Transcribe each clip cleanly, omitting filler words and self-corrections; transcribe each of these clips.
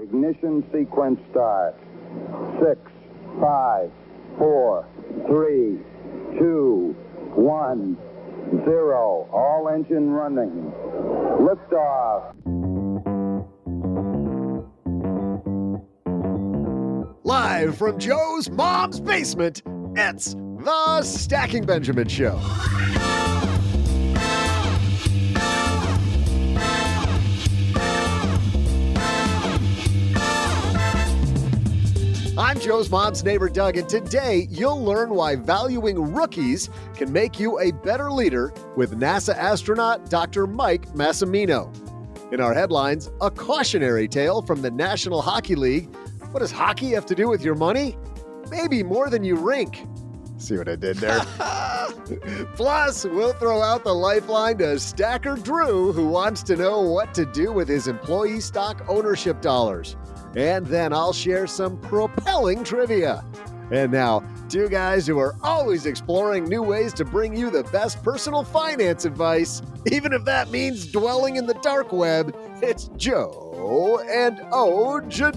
Ignition sequence start. 6, 5, 4, 3, 2, 1, 0. All engine running. Liftoff. Live from Joe's mom's basement, it's the Stacking Benjamin Show. I'm Joe's mom's neighbor, Doug, and today you'll learn why valuing rookies can make you a better leader with NASA astronaut Dr. Mike Massimino. In our headlines, a cautionary tale from the National Hockey League. What does hockey have to do with your money? Maybe more than you rink. See what I did there? Plus, we'll throw out the lifeline to Stacker Drew, who wants to know what to do with his employee stock ownership dollars. And then I'll share some propelling trivia. And now, two guys who are always exploring new ways to bring you the best personal finance advice, even if that means dwelling in the dark web. It's Joe and O-G-G-G-G.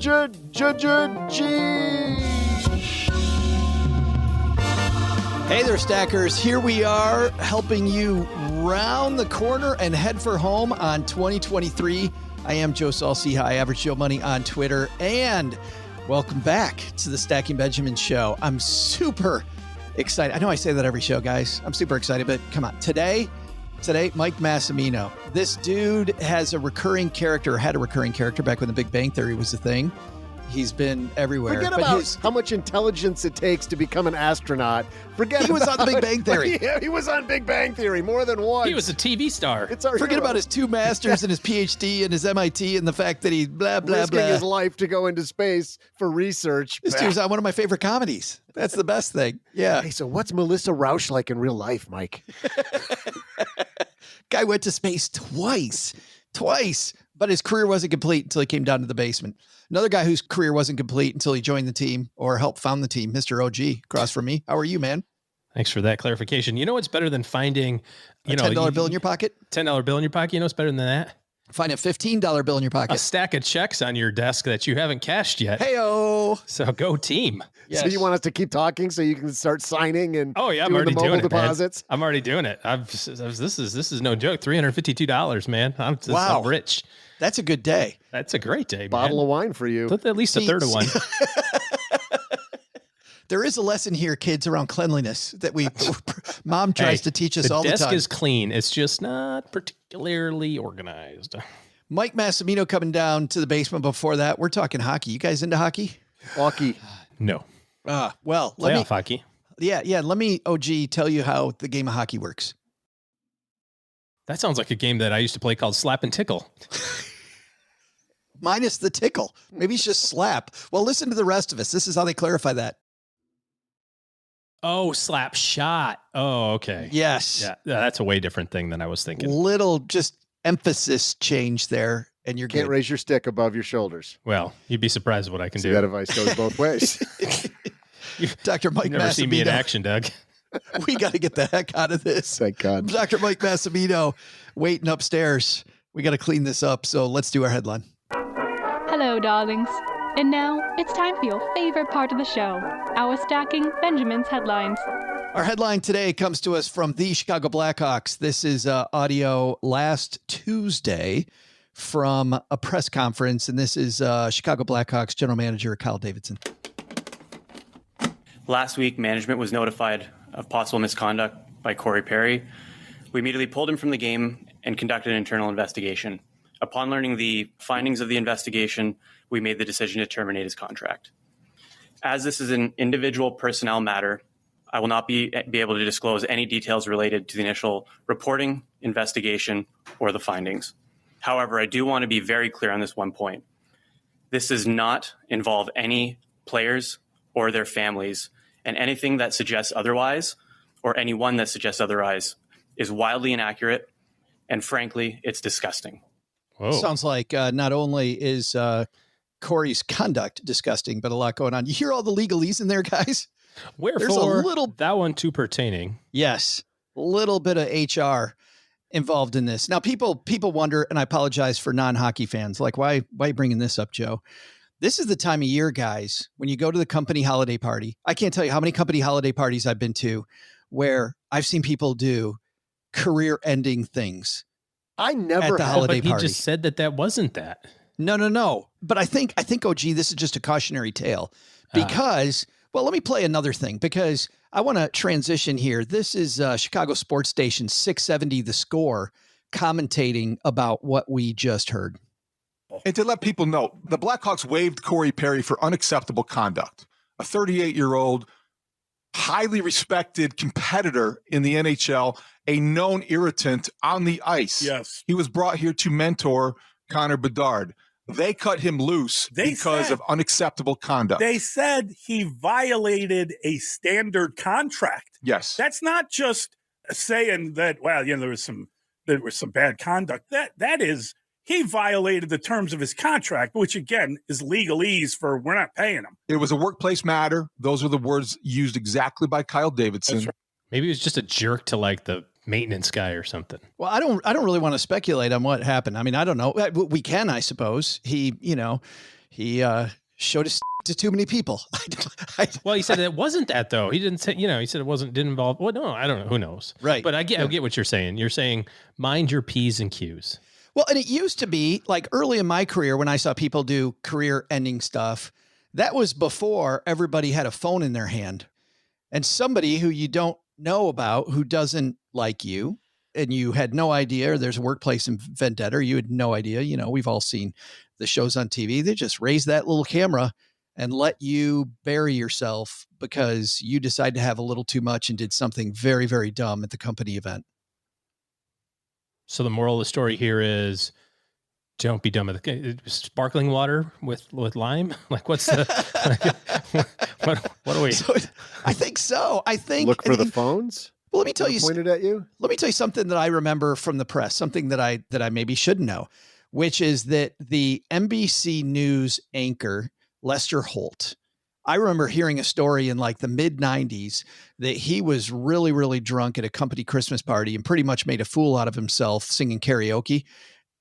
Hey there, Stackers. Here we are helping you round the corner and head for home on 2023. I am Joe Saul-Sehy, Average Joe Money on Twitter, and welcome back to the Stacking Benjamin Show. I'm super excited. I know I say that every show, guys. I'm super excited, but come on. Today, Mike Massimino. This dude has a recurring character, had a recurring character back when The Big Bang Theory was a thing. He's been everywhere. Forget about how much intelligence it takes to become an astronaut. He was on The Big Bang Theory. Yeah, he was on Big Bang Theory more than once. He was a TV star. Forget about his 2 masters and his PhD and his MIT and the fact that he risking his life to go into space for research. This dude's on one of my favorite comedies. That's the best thing. Yeah. Hey, so what's Melissa Rauch like in real life, Mike? Guy went to space twice, but his career wasn't complete until he came down to the basement. Another guy whose career wasn't complete until he joined the team or helped found the team, Mr. OG, across from me. How are you, man? Thanks for that clarification. You know what's better than finding a $10 bill in your pocket? $10 bill in your pocket. You know what's better than that? Find a $15 bill in your pocket. A stack of checks on your desk that you haven't cashed yet. Hey-o. So go team. Yes. So you want us to keep talking so you can start signing and I'm already the mobile deposits? I'm already doing it. This is no joke. $352, man. I'm rich. That's a good day. That's a great day, Bottle of wine for you. At least a third of one. There is a lesson here, kids, around cleanliness that Mom tries to teach us all the time. The desk is clean. It's just not particularly organized. Mike Massimino coming down to the basement. Before that, we're talking hockey. You guys into hockey? Hockey. No. Well, playoff hockey. Yeah. Let me, OG, tell you how the game of hockey works. That sounds like a game that I used to play called Slap and Tickle. Minus the tickle. Maybe it's just slap. Well, listen to the rest of us. This is how they clarify that. Oh, slap shot. Oh, okay. Yes. Yeah, that's a way different thing than I was thinking. Little just emphasis change there, and you're can't good. Raise your stick above your shoulders. Well, you'd be surprised what I can do. That advice goes both ways. Dr. Mike Massimino. Never see me in action, Doug. We got to get the heck out of this. Thank God. Dr. Mike Massimino waiting upstairs. We got to clean this up, so let's do our headline. Hello, darlings. And now it's time for your favorite part of the show, our Stacking Benjamin's headlines. Our headline today comes to us from the Chicago Blackhawks. This is audio last Tuesday from a press conference, and this is Chicago Blackhawks general manager Kyle Davidson. Last week, management was notified of possible misconduct by Corey Perry. We immediately pulled him from the game and conducted an internal investigation. Upon learning the findings of the investigation, we made the decision to terminate his contract. As this is an individual personnel matter, I will not be able to disclose any details related to the initial reporting, investigation, or the findings. However, I do want to be very clear on this one point. This does not involve any players or their families, and anything that suggests otherwise, or anyone that suggests otherwise, is wildly inaccurate, and frankly, it's disgusting. Whoa. Sounds like not only is Corey's conduct disgusting, but a lot going on. You hear all the legalese in there, guys? Wherefore, there's a little that one too pertaining. Yes, a little bit of HR involved in this. Now, people wonder, and I apologize for non-hockey fans, like why bringing this up, Joe? This is the time of year, guys, when you go to the company holiday party. I can't tell you how many company holiday parties I've been to where I've seen people do career-ending things. I never at the have. holiday But he party. just said that wasn't that. No. But I think, OG, this is just a cautionary tale because, well, let me play another thing because I want to transition here. This is Chicago sports station 670 The Score commentating about what we just heard. And to let people know, the Blackhawks waived Corey Perry for unacceptable conduct. A 38-year-old, highly respected competitor in the NHL, a known irritant on the ice. Yes. He was brought here to mentor Connor Bedard. They cut him loose because of unacceptable conduct. They said he violated a standard contract. Yes. That's not just saying that, well, there was some bad conduct. That is, he violated the terms of his contract, which again is legalese for we're not paying him. It was a workplace matter. Those are the words used exactly by Kyle Davidson. That's right. Maybe he was just a jerk to like the maintenance guy or something. Well, I don't really want to speculate on what happened. I mean, I don't know. We can, I suppose. He showed his to too many people. Well, he said it wasn't that though. He didn't say, he said didn't involve. Well, no, I don't know. Who knows? Right. But I get what you're saying. You're saying mind your P's and Q's. Well, and it used to be like early in my career when I saw people do career ending stuff, that was before everybody had a phone in their hand. And somebody who you don't know about, who doesn't like you, and you had no idea there's a workplace in vendetta, you had no idea, we've all seen the shows on TV. They just raise that little camera and let you bury yourself because you decide to have a little too much and did something very, very dumb at the company event. So the moral of the story here is don't be dumb. Sparkling water with lime? Like what's the, what do we? So, I think so. Look for the phones. Well, let me tell you, pointed at you. Let me tell you something that I remember from the press, something that I maybe should know, which is that the NBC News anchor, Lester Holt, I remember hearing a story in like the mid 90s that he was really, really drunk at a company Christmas party and pretty much made a fool out of himself singing karaoke.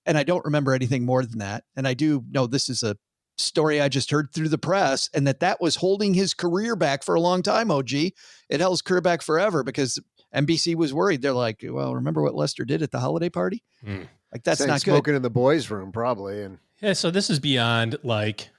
And I don't remember anything more than that. And I do know this is a story I just heard through the press and that was holding his career back for a long time, OG. It held his career back forever because NBC was worried. They're like, well, remember what Lester did at the holiday party? Like, that's not good. Smoking in the boys' room, probably. And yeah, so this is beyond like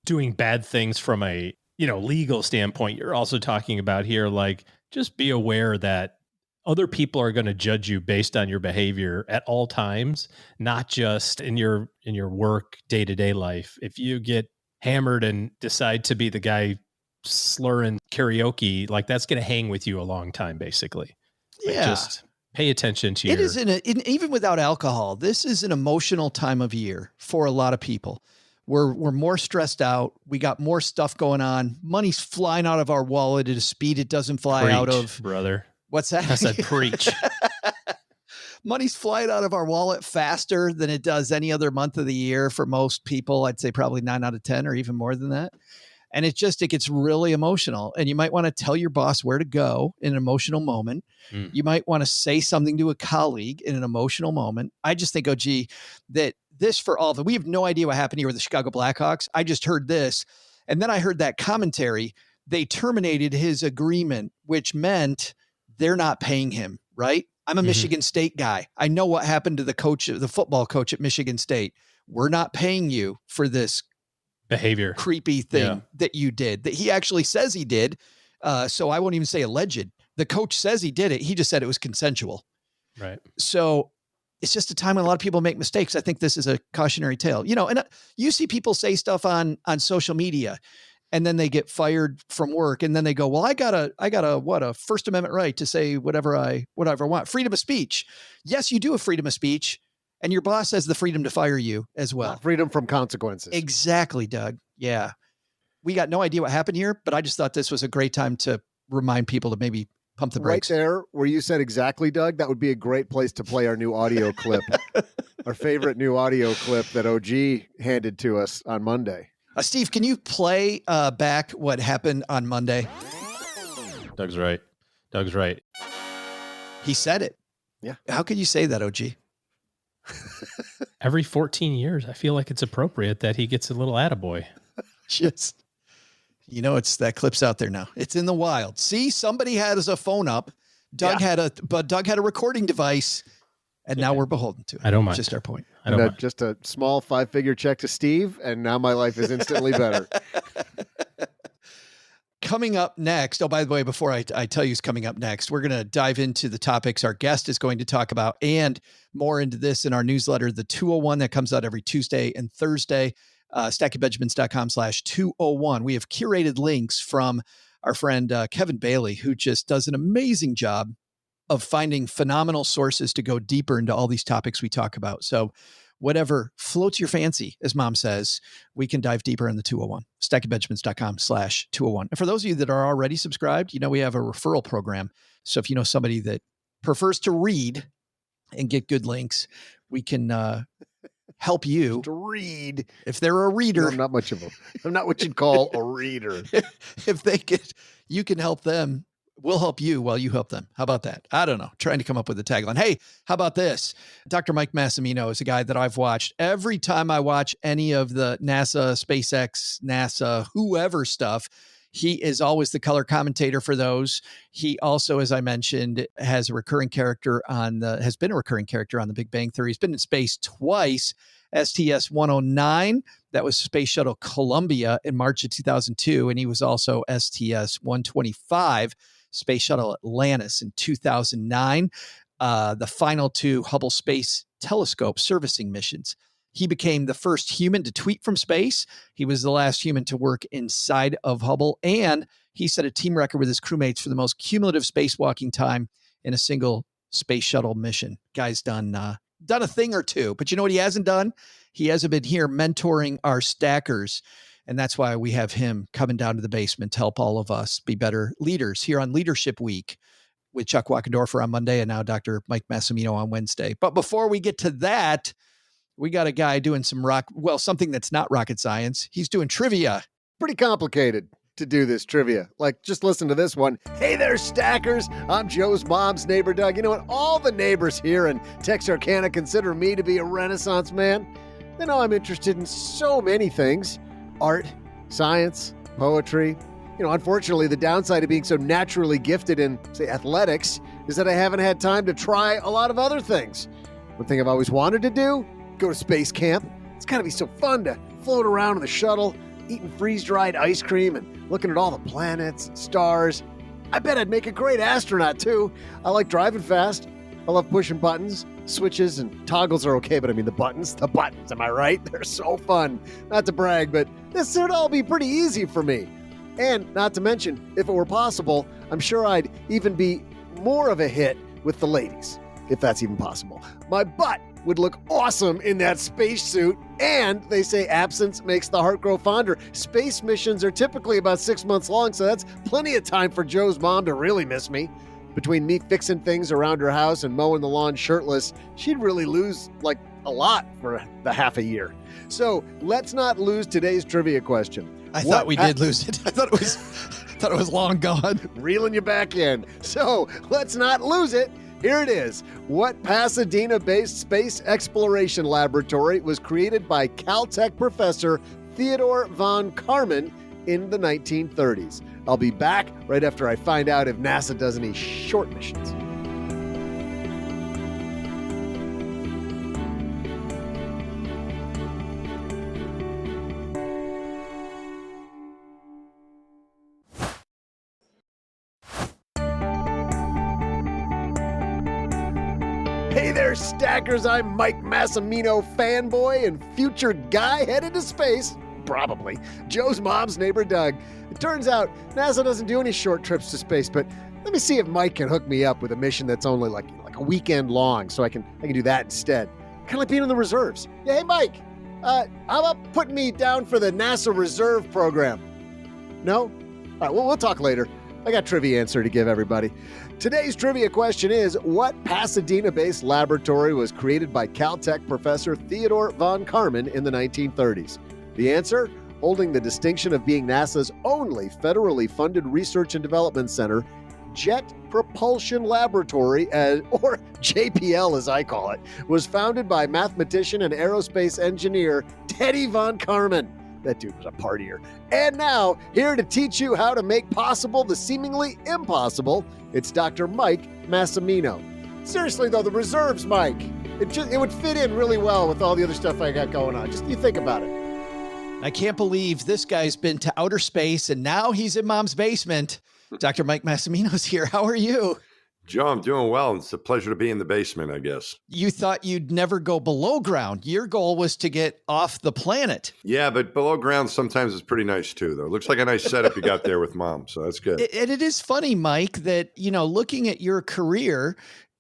doing bad things from a legal standpoint. You're also talking about here, like, just be aware that other people are going to judge you based on your behavior at all times, not just in your work day-to-day life. If you get hammered and decide to be the guy slurring karaoke, like that's going to hang with you a long time, basically. Like, Yeah. just pay attention to It is even without alcohol, this is an emotional time of year for a lot of people. We're more stressed out. We got more stuff going on. Money's flying out of our wallet at a speed it doesn't fly out of. Brother. What's that? I said preach. Money's flying out of our wallet faster than it does any other month of the year for most people. I'd say probably 9 out of 10 or even more than that. And it gets really emotional. And you might want to tell your boss where to go in an emotional moment. You might want to say something to a colleague in an emotional moment. I just think, OG, that this for all of it, we have no idea what happened here with the Chicago Blackhawks. I just heard this. And then I heard that commentary. They terminated his agreement, which meant they're not paying him, right? I'm a Michigan State guy. I know what happened to the football coach at Michigan State. We're not paying you for this behavior, creepy thing that you did, that he actually says he did. So I won't even say alleged. The coach says he did it. He just said it was consensual. Right. So it's just a time when a lot of people make mistakes. I think this is a cautionary tale, and you see people say stuff on social media and then they get fired from work. And then they go, well, I got a First Amendment right to say whatever I want. Freedom of speech. Yes, you do have freedom of speech. And your boss has the freedom to fire you as well. Freedom from consequences. Exactly, Doug. Yeah. We got no idea what happened here, but I just thought this was a great time to remind people to maybe pump the brakes. Right there where you said exactly, Doug, that would be a great place to play our new audio clip. Our favorite new audio clip that OG handed to us on Monday. Steve, can you play back what happened on Monday? Doug's right. He said it. Yeah. How could you say that, OG? Every 14 years, I feel like it's appropriate that he gets a little attaboy. Just, it's that clip's out there now. It's in the wild. See, somebody has a phone up. Doug had a recording device, and now we're beholden to it. I don't mind. Just our point. I don't mind. Just a small 5-figure check to Steve, and now my life is instantly better. Coming up next, by the way, before I tell you who's coming up next, we're going to dive into the topics our guest is going to talk about and more into this in our newsletter, the 201 that comes out every Tuesday and Thursday, stackingbenjamins.com/201. We have curated links from our friend Kevin Bailey, who just does an amazing job of finding phenomenal sources to go deeper into all these topics we talk about. So whatever floats your fancy, as Mom says, we can dive deeper in the 201, stackingbenjamins.com/201. And for those of you that are already subscribed, we have a referral program. So if you know somebody that prefers to read and get good links, we can help you to read. If they're a reader. No, I'm not what you'd call a reader. If you can help them. We'll help you while you help them. How about that? I don't know. Trying to come up with a tagline. Hey, how about this? Dr. Mike Massimino is a guy that I've watched every time I watch any of the NASA, SpaceX, NASA, whoever stuff. He is always the color commentator for those. He also, as I mentioned, has been a recurring character on the Big Bang Theory. He's been in space twice. STS-109, that was Space Shuttle Columbia in March of 2002. And he was also STS-125, Space Shuttle Atlantis in 2009, the final 2 Hubble Space Telescope servicing missions. He became the first human to tweet from space. He was the last human to work inside of Hubble, and he set a team record with his crewmates for the most cumulative spacewalking time in a single space shuttle mission. Guy's done a thing or two, but you know what he hasn't done? He hasn't been here mentoring our stackers. And that's why we have him coming down to the basement to help all of us be better leaders here on Leadership Week with Chuck Wackendorfer on Monday and now Dr. Mike Massimino on Wednesday. But before we get to that, we got a guy doing something that's not rocket science. He's doing trivia. Pretty complicated to do this trivia. Like, just listen to this one. Hey there, stackers. I'm Joe's mom's neighbor, Doug. You know what? All the neighbors here in Texarkana consider me to be a Renaissance man. They know I'm interested in so many things. Art, science, poetry. Unfortunately, the downside of being so naturally gifted in, say, athletics is that I haven't had time to try a lot of other things. One thing I've always wanted to do, go to space camp. It's got to be so fun to float around in the shuttle, eating freeze-dried ice cream and looking at all the planets and stars. I bet I'd make a great astronaut, too. I like driving fast. I love pushing buttons. Switches and toggles are okay, but I mean the buttons, am I right? They're so fun. Not to brag, but this would all be pretty easy for me. And not to mention, if it were possible, I'm sure I'd even be more of a hit with the ladies, if that's even possible. My butt would look awesome in that spacesuit, and they say absence makes the heart grow fonder. Space missions are typically about 6 months long, so that's plenty of time for Joe's mom to really miss me. Between me fixing things around her house and mowing the lawn shirtless, she'd really lose a lot for the half a year. So let's not lose today's trivia question. I thought we did lose it. I thought it was long gone. Reeling you back in. So let's not lose it. Here it is. What Pasadena-based space exploration laboratory was created by Caltech professor Theodore von Karman in the 1930s? I'll be back right after I find out if NASA does any short missions. Hey there, stackers. I'm Mike Massimino, fanboy and future guy headed to space. Probably. Joe's mom's neighbor, Doug. It turns out NASA doesn't do any short trips to space, but let me see if Mike can hook me up with a mission that's only like a weekend long, so I can do that instead. Kind of like being in the reserves. Yeah, hey, Mike, how about putting me down for the NASA Reserve program? No? All right, well, we'll talk later. I got trivia answer to give everybody. Today's trivia question is, what Pasadena-based laboratory was created by Caltech professor Theodore von Karman in the 1930s? The answer? Holding the distinction of being NASA's only federally funded research and development center, Jet Propulsion Laboratory, or JPL as I call it, was founded by mathematician and aerospace engineer Teddy von Karman. That dude was a partier. And now, here to teach you how to make possible the seemingly impossible, it's Dr. Mike Massimino. Seriously, though, the reserves, Mike, it would fit in really well with all the other stuff I got going on. Just you think about it. I can't believe this guy's been to outer space and now he's in mom's basement. Dr. Mike Massimino's here. How are you? Joe, I'm doing well. It's a pleasure to be in the basement, I guess. You thought you'd never go below ground. Your goal was to get off the planet. Yeah, but below ground sometimes is pretty nice too, though. Looks like a nice setup you got there with mom, so that's good. And it is funny, Mike, that, looking at your career,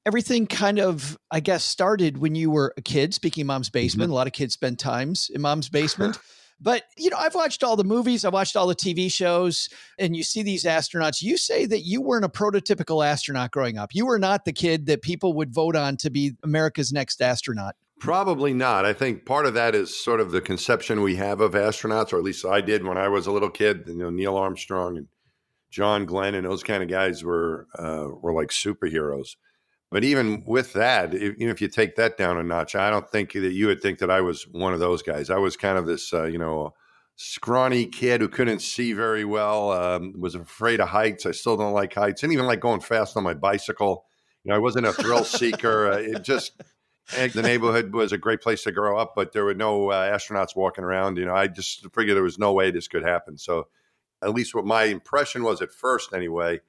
everything kind of, I guess, started when you were a kid, speaking of mom's basement. A lot of kids spend times in mom's basement. But, I've watched all the movies, I've watched all the TV shows, and you see these astronauts. You say that you weren't a prototypical astronaut growing up. You were not the kid that people would vote on to be America's next astronaut. Probably not. I think part of that is sort of the conception we have of astronauts, or at least I did when I was a little kid. Neil Armstrong and John Glenn and those kind of guys were like superheroes. But even with that, even if you take that down a notch, I don't think that you would think that I was one of those guys. I was kind of this, scrawny kid who couldn't see very well, was afraid of heights. I still don't like heights. Didn't even like going fast on my bicycle. I wasn't a thrill seeker. The neighborhood was a great place to grow up, but there were no astronauts walking around. I just figured there was no way this could happen. So at least what my impression was at first anyway,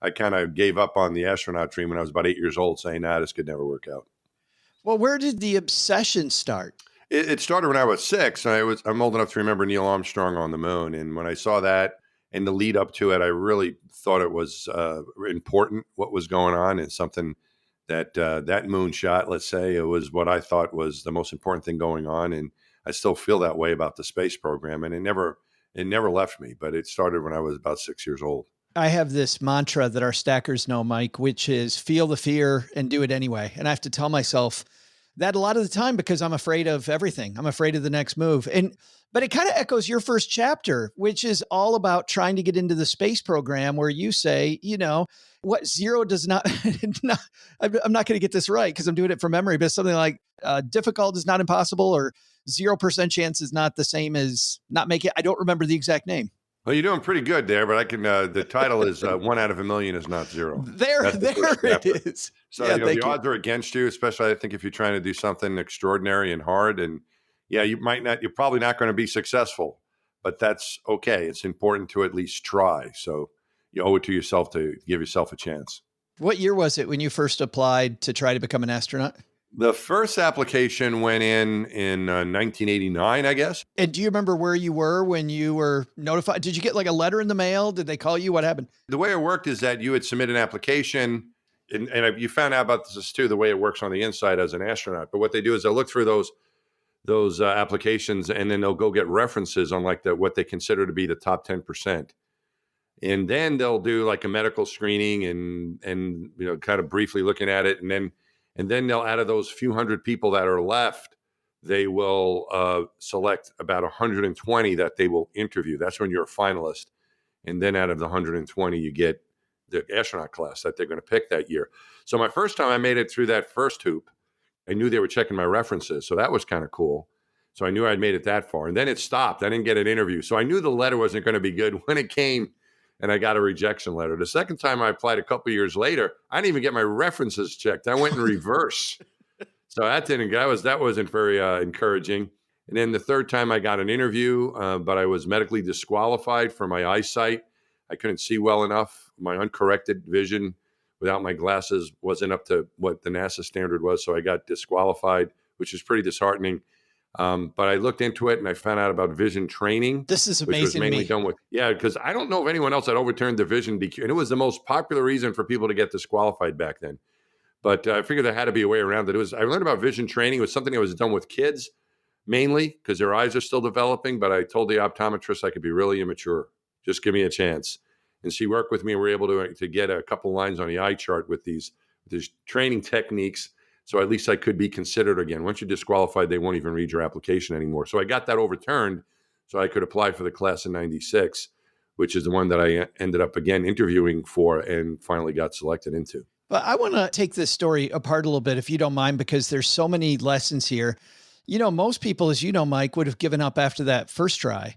I kind of gave up on the astronaut dream when I was about 8 years old, saying, this could never work out. Well, where did the obsession start? It started when I was 6. I'm old enough to remember Neil Armstrong on the moon. And when I saw that and the lead up to it, I really thought it was important what was going on, and something that that moonshot, let's say, it was what I thought was the most important thing going on. And I still feel that way about the space program. And it never left me, but it started when I was about 6 years old. I have this mantra that our stackers know, Mike, which is feel the fear and do it anyway. And I have to tell myself that a lot of the time because I'm afraid of everything. I'm afraid of the next move. But it kind of echoes your first chapter, which is all about trying to get into the space program, where you say, what zero does not, I'm not going to get this right because I'm doing it from memory, but something like difficult is not impossible, or 0% chance is not the same as not make it. I don't remember the exact name. Well, you're doing pretty good there, but I can. The title is 1 out of a million is not zero. There it is. So the odds are against you, especially I think if you're trying to do something extraordinary and hard. And you're probably not going to be successful, but that's okay. It's important to at least try. So you owe it to yourself to give yourself a chance. What year was it when you first applied to try to become an astronaut? The first application went in 1989, I guess. And do you remember where you were when you were notified? Did you get like a letter in the mail? Did they call you? What happened? The way it worked is that you would submit an application, and you found out about this too, the way it works on the inside as an astronaut. But what they do is they'll look through those applications, and then they'll go get references on like what they consider to be the top 10%. And then they'll do like a medical screening and kind of briefly looking at it, and then they'll, out of those few hundred people that are left, they will select about 120 that they will interview. That's when you're a finalist. And then out of the 120, you get the astronaut class that they're going to pick that year. So my first time I made it through that first hoop, I knew they were checking my references. So that was kind of cool. So I knew I'd made it that far. And then it stopped. I didn't get an interview. So I knew the letter wasn't going to be good when it came. And I got a rejection letter. The second time I applied a couple years later, I didn't even get my references checked. I went in reverse. So that wasn't very encouraging. And then the third time I got an interview, but I was medically disqualified for my eyesight. I couldn't see well enough. My uncorrected vision without my glasses wasn't up to what the NASA standard was. So I got disqualified, which is pretty disheartening. But I looked into it and I found out about vision training. This is amazing. Which was mainly done with, because I don't know of anyone else that overturned the vision DQ. And it was the most popular reason for people to get disqualified back then. But I figured there had to be a way around it. I learned about vision training. It was something that was done with kids mainly because their eyes are still developing. But I told the optometrist I could be really immature. Just give me a chance. And she worked with me and we were able to get a couple lines on the eye chart with these training techniques. So at least I could be considered again. Once you're disqualified, they won't even read your application anymore. So I got that overturned so I could apply for the class in 96, which is the one that I ended up again interviewing for and finally got selected into. But I want to take this story apart a little bit, if you don't mind, because there's so many lessons here. Most people, as you know, Mike, would have given up after that first try.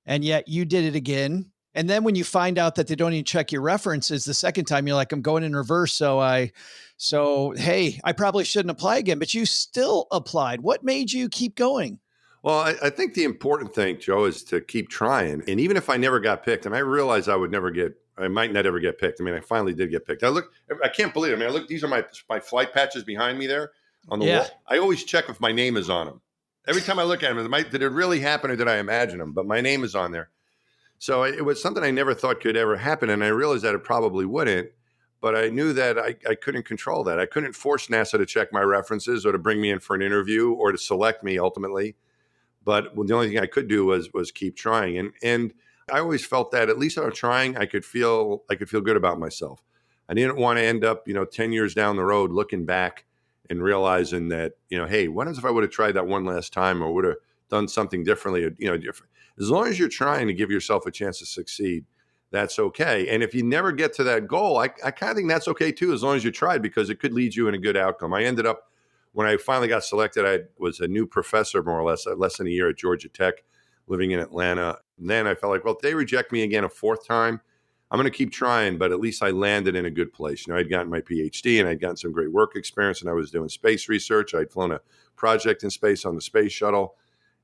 And yet you did it again. And then when you find out that they don't even check your references the second time, you're like, I'm going in reverse. So, hey, I probably shouldn't apply again, but you still applied. What made you keep going? Well, I think the important thing, Joe, is to keep trying. And even if I never got picked, and I realized I might not ever get picked. I mean, I finally did get picked. I can't believe it. I mean, these are my flight patches behind me there on the wall. I always check if my name is on them. Every time I look at them, did it really happen or did I imagine them? But my name is on there. So it was something I never thought could ever happen. And I realized that it probably wouldn't. But I knew that I couldn't control that. I couldn't force NASA to check my references or to bring me in for an interview or to select me ultimately. But the only thing I could do was keep trying. And I always felt that at least if I was trying, I could feel good about myself. I didn't want to end up, 10 years down the road looking back and realizing that, hey, what if I would have tried that one last time or would have done something differently, different. As long as you're trying to give yourself a chance to succeed, that's okay. And if you never get to that goal, I kind of think that's okay too, as long as you tried, because it could lead you in a good outcome. I ended up, when I finally got selected, I was a new professor, more or less than a year at Georgia Tech, living in Atlanta. And then I felt like, well, if they reject me again a fourth time, I'm going to keep trying, but at least I landed in a good place. I'd gotten my PhD and I'd gotten some great work experience, and I was doing space research. I'd flown a project in space on the space shuttle,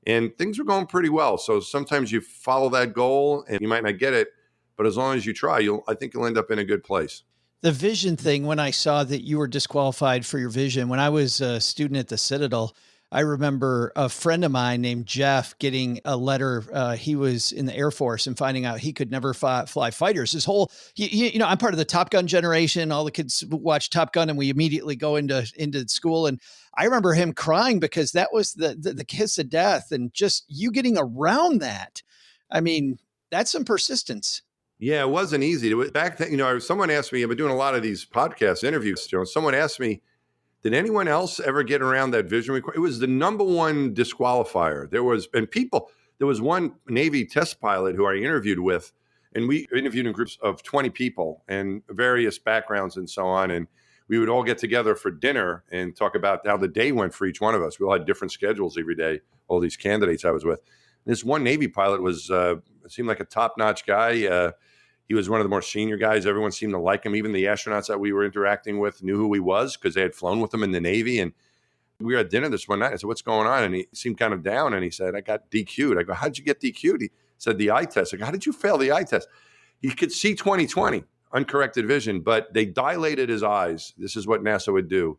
and things were going pretty well. So sometimes you follow that goal and you might not get it, but as long as you try, I think you'll end up in a good place. The vision thing, when I saw that you were disqualified for your vision, when I was a student at the Citadel, I remember a friend of mine named Jeff getting a letter. He was in the Air Force and finding out he could never fly fighters. His whole, I'm part of the Top Gun generation. All the kids watch Top Gun and we immediately go into school. And I remember him crying because that was the kiss of death, and just you getting around that. I mean, that's some persistence. Yeah, it wasn't easy. Back then, someone asked me, I've been doing a lot of these podcast interviews, Joe. Someone asked me, did anyone else ever get around that vision requirement? It was the number one disqualifier. There was one Navy test pilot who I interviewed with, and we interviewed in groups of 20 people and various backgrounds and so on. And we would all get together for dinner and talk about how the day went for each one of us. We all had different schedules every day, all these candidates I was with. And this one Navy pilot seemed like a top-notch guy. He was one of the more senior guys. Everyone seemed to like him. Even the astronauts that we were interacting with knew who he was because they had flown with him in the Navy. And we were at dinner this one night. I said, what's going on? And he seemed kind of down. And he said, I got DQ'd. I go, how'd you get DQ'd? He said, the eye test. I go, how did you fail the eye test? He could see 20/20, uncorrected vision, but they dilated his eyes. This is what NASA would do.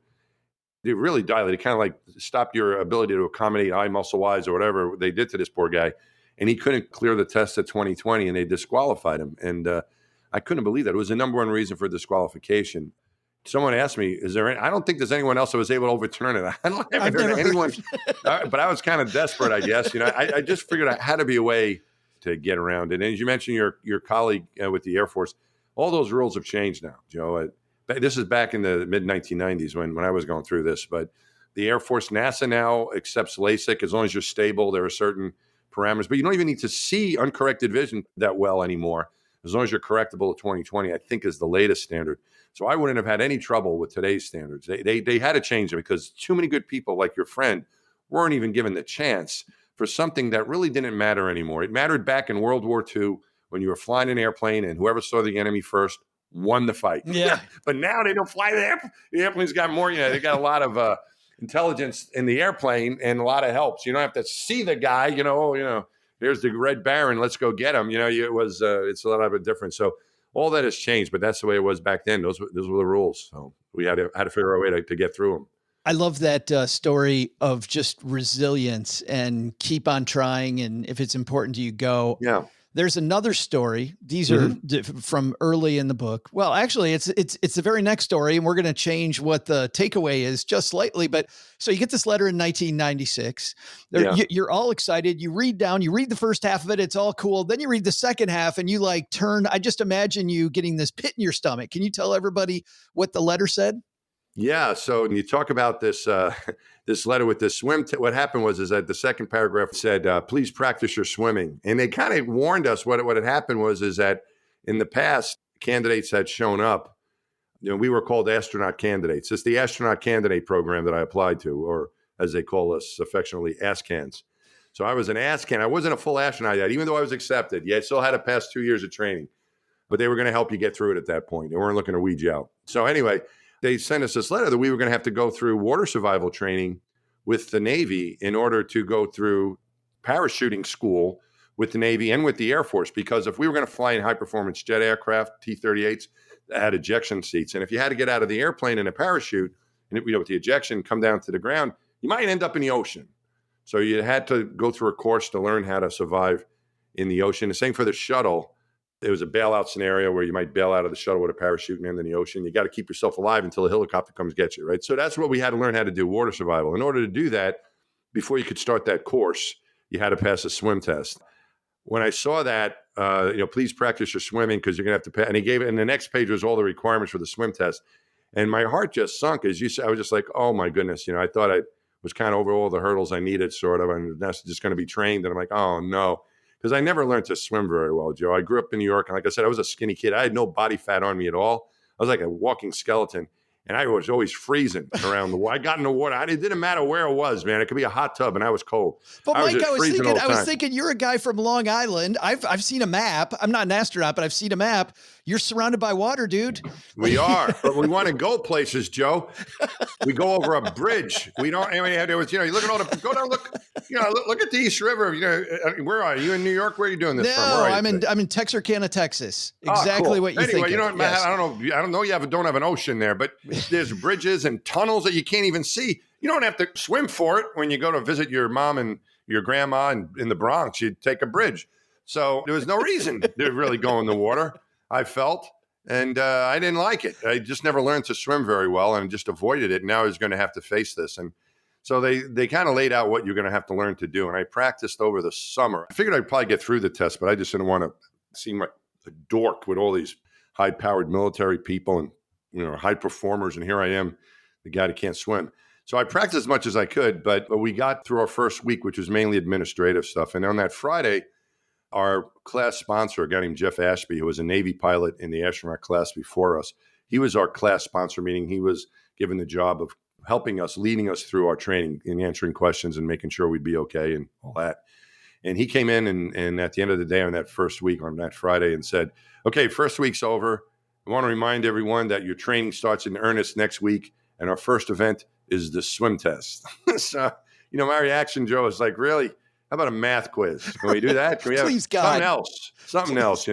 They really dilated. It kind of like stopped your ability to accommodate eye muscle-wise or whatever they did to this poor guy. And he couldn't clear the test at 20/20, and they disqualified him. And I couldn't believe that. It was the number one reason for disqualification. Someone asked me, I don't think there's anyone else that was able to overturn it. I've never heard anyone. But I was kind of desperate, I guess. I just figured out how to be a way to get around it. And as you mentioned, your colleague with the Air Force, all those rules have changed now, Joe. This is back in the mid-1990s when I was going through this. But the Air Force, NASA now accepts LASIK as long as you're stable. There are certain parameters, but you don't even need to see uncorrected vision that well anymore. As long as you're correctable at 20/20, I think is the latest standard. So I wouldn't have had any trouble with today's standards. They had to change them because too many good people like your friend weren't even given the chance for something that really didn't matter anymore. It mattered back in World War II when you were flying an airplane and whoever saw the enemy first won the fight. Yeah. But now they don't fly the airplane. The airplane's got more, they got a lot of intelligence in the airplane and a lot of help. So you don't have to see the guy, there's the Red Baron, let's go get him. It's a lot of a difference. So all that has changed, but that's the way it was back then. Those were the rules. So we had to figure out a way to get through them. I love that story of just resilience and keep on trying. And if it's important to you, go. Yeah. There's another story. These are from early in the book. Well, actually, it's the very next story, and we're going to change what the takeaway is just slightly. But so you get this letter in 1996. You're all excited. You read the first half of it. It's all cool. Then you read the second half, and you turn. I just imagine you getting this pit in your stomach. Can you tell everybody what the letter said? Yeah. So when you talk about this this letter with this swim, what happened was that the second paragraph said, please practice your swimming. And they kind of warned us what had happened was that in the past, candidates had shown up. We were called astronaut candidates. It's the astronaut candidate program that I applied to, or as they call us affectionately, ASCANs. So I was an ass can. I wasn't a full astronaut yet, even though I was accepted. Yeah, I still had to pass 2 years of training. But they were going to help you get through it at that point. They weren't looking to weed you out. So anyway, they sent us this letter that we were going to have to go through water survival training with the Navy in order to go through parachuting school with the Navy and with the Air Force. Because if we were going to fly in high-performance jet aircraft, T-38s, that had ejection seats. And if you had to get out of the airplane in a parachute, and with the ejection, come down to the ground, you might end up in the ocean. So you had to go through a course to learn how to survive in the ocean. The same for the shuttle. There was a bailout scenario where you might bail out of the shuttle with a parachute and end in the ocean. You got to keep yourself alive until a helicopter comes get you, right? So that's what we had to learn how to do, water survival. In order to do that, before you could start that course, you had to pass a swim test. When I saw that, please practice your swimming because you're going to have to pass. And he gave it, and the next page was all the requirements for the swim test. And my heart just sunk. As you said, I was just like, oh my goodness. I thought I was kind of over all the hurdles I needed, sort of, and that's just going to be trained. And I'm like, oh no. Because I never learned to swim very well, Joe. I grew up in New York, and like I said, I was a skinny kid. I had no body fat on me at all. I was like a walking skeleton, and I was always freezing around the water. I got in the water. It didn't matter where it was, man. It could be a hot tub, and I was cold. But Mike, I was thinking you're a guy from Long Island. I've seen a map. I'm not an astronaut, but I've seen a map. You're surrounded by water, dude. We are, but we want to go places, Joe. We go over a bridge. We don't. You look at all the. Go down. Look. Look at the East River. Where are you in New York? Where are you doing this from? No, I'm in Texarkana, Texas. Exactly what you think. Anyway, yes. I don't know. You don't have an ocean there, but there's bridges and tunnels that you can't even see. You don't have to swim for it when you go to visit your mom and your grandma in the Bronx. You take a bridge. So there was no reason to really go in the water, I felt, and I didn't like it. I just never learned to swim very well and just avoided it. Now I was going to have to face this. And so they kind of laid out what you're going to have to learn to do. And I practiced over the summer. I figured I'd probably get through the test, but I just didn't want to seem like a dork with all these high-powered military people and high performers. And here I am, the guy that can't swim. So I practiced as much as I could, but we got through our first week, which was mainly administrative stuff. And on that Friday, our class sponsor, a guy named Jeff Ashby, who was a Navy pilot in the astronaut class before us, he was our class sponsor, meaning he was given the job of helping us, leading us through our training and answering questions and making sure we'd be okay and all that. And he came in and at the end of the day on that first week, on that Friday, and said, okay, first week's over. I want to remind everyone that your training starts in earnest next week, and our first event is the swim test. So, my reaction, Joe, is like, really? How about a math quiz? Can we do that? Can we have Please, God. Something else,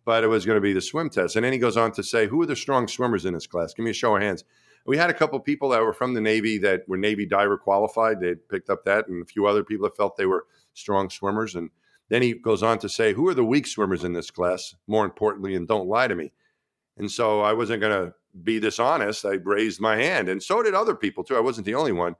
But it was going to be the swim test. And then he goes on to say, who are the strong swimmers in this class? Give me a show of hands. We had a couple of people that were from the Navy that were Navy diver qualified. They picked up that, and a few other people that felt they were strong swimmers. And then he goes on to say, who are the weak swimmers in this class? More importantly, and don't lie to me. And so I wasn't going to be dishonest. I raised my hand, and so did other people too. I wasn't the only one.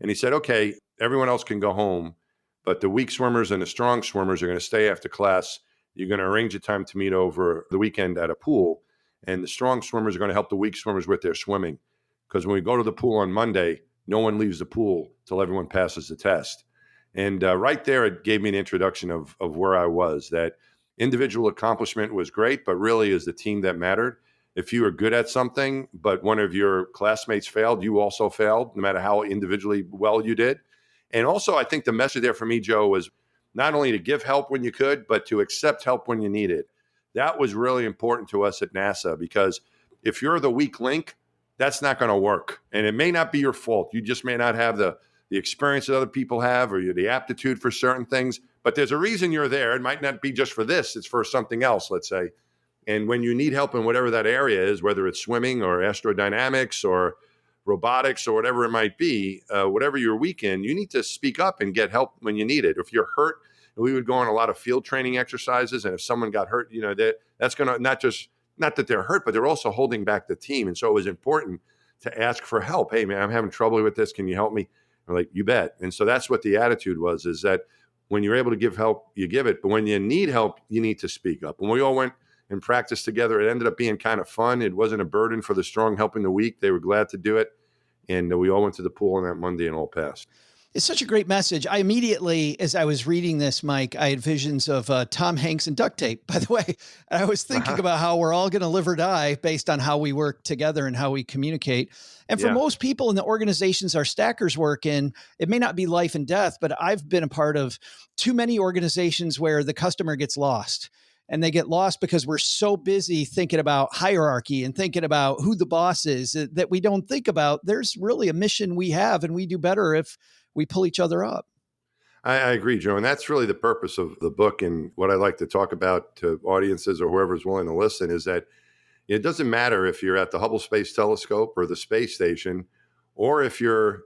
And he said, okay, everyone else can go home, but the weak swimmers and the strong swimmers are going to stay after class. You're going to arrange a time to meet over the weekend at a pool, and the strong swimmers are going to help the weak swimmers with their swimming. Because when we go to the pool on Monday, no one leaves the pool till everyone passes the test. And right there, it gave me an introduction of where I was, that individual accomplishment was great, but really is the team that mattered. If you were good at something, but one of your classmates failed, you also failed, no matter how individually well you did. And also, I think the message there for me, Joe, was not only to give help when you could, but to accept help when you need it. That was really important to us at NASA, because if you're the weak link, that's not going to work. And it may not be your fault. You just may not have the experience that other people have, or the aptitude for certain things. But there's a reason you're there. It might not be just for this. It's for something else, let's say. And when you need help in whatever that area is, whether it's swimming or astrodynamics or robotics or whatever it might be, whatever you're weak in, you need to speak up and get help when you need it. If you're hurt, we would go on a lot of field training exercises. And if someone got hurt, that's going to not that they're hurt, but they're also holding back the team. And so it was important to ask for help. Hey, man, I'm having trouble with this. Can you help me? I'm like, you bet. And so that's what the attitude was, is that when you're able to give help, you give it. But when you need help, you need to speak up. When we all went and practiced together, it ended up being kind of fun. It wasn't a burden for the strong helping the weak. They were glad to do it. And we all went to the pool on that Monday and all passed. It's such a great message. I immediately, as I was reading this, Mike, I had visions of Tom Hanks and duct tape, by the way. I was thinking about how we're all going to live or die based on how we work together and how we communicate. And for most people in the organizations our stackers work in, it may not be life and death, but I've been a part of too many organizations where the customer gets lost. And they get lost because we're so busy thinking about hierarchy and thinking about who the boss is that we don't think about there's really a mission we have, and we do better if we pull each other up. I agree, Joe. And that's really the purpose of the book. And what I like to talk about to audiences or whoever's willing to listen is that it doesn't matter if you're at the Hubble Space Telescope or the space station, or if you're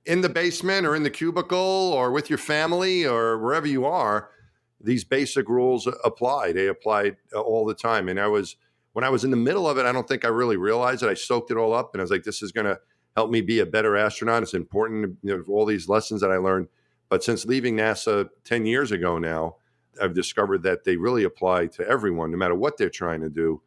in the basement or in the cubicle or with your family or wherever you are. These basic rules apply. They applied all the time. And when I was in the middle of it, I don't think I really realized it. I soaked it all up and I was like, this is going to help me be a better astronaut. It's important, all these lessons that I learned. But since leaving NASA 10 years ago now, I've discovered that they really apply to everyone, no matter what they're trying to do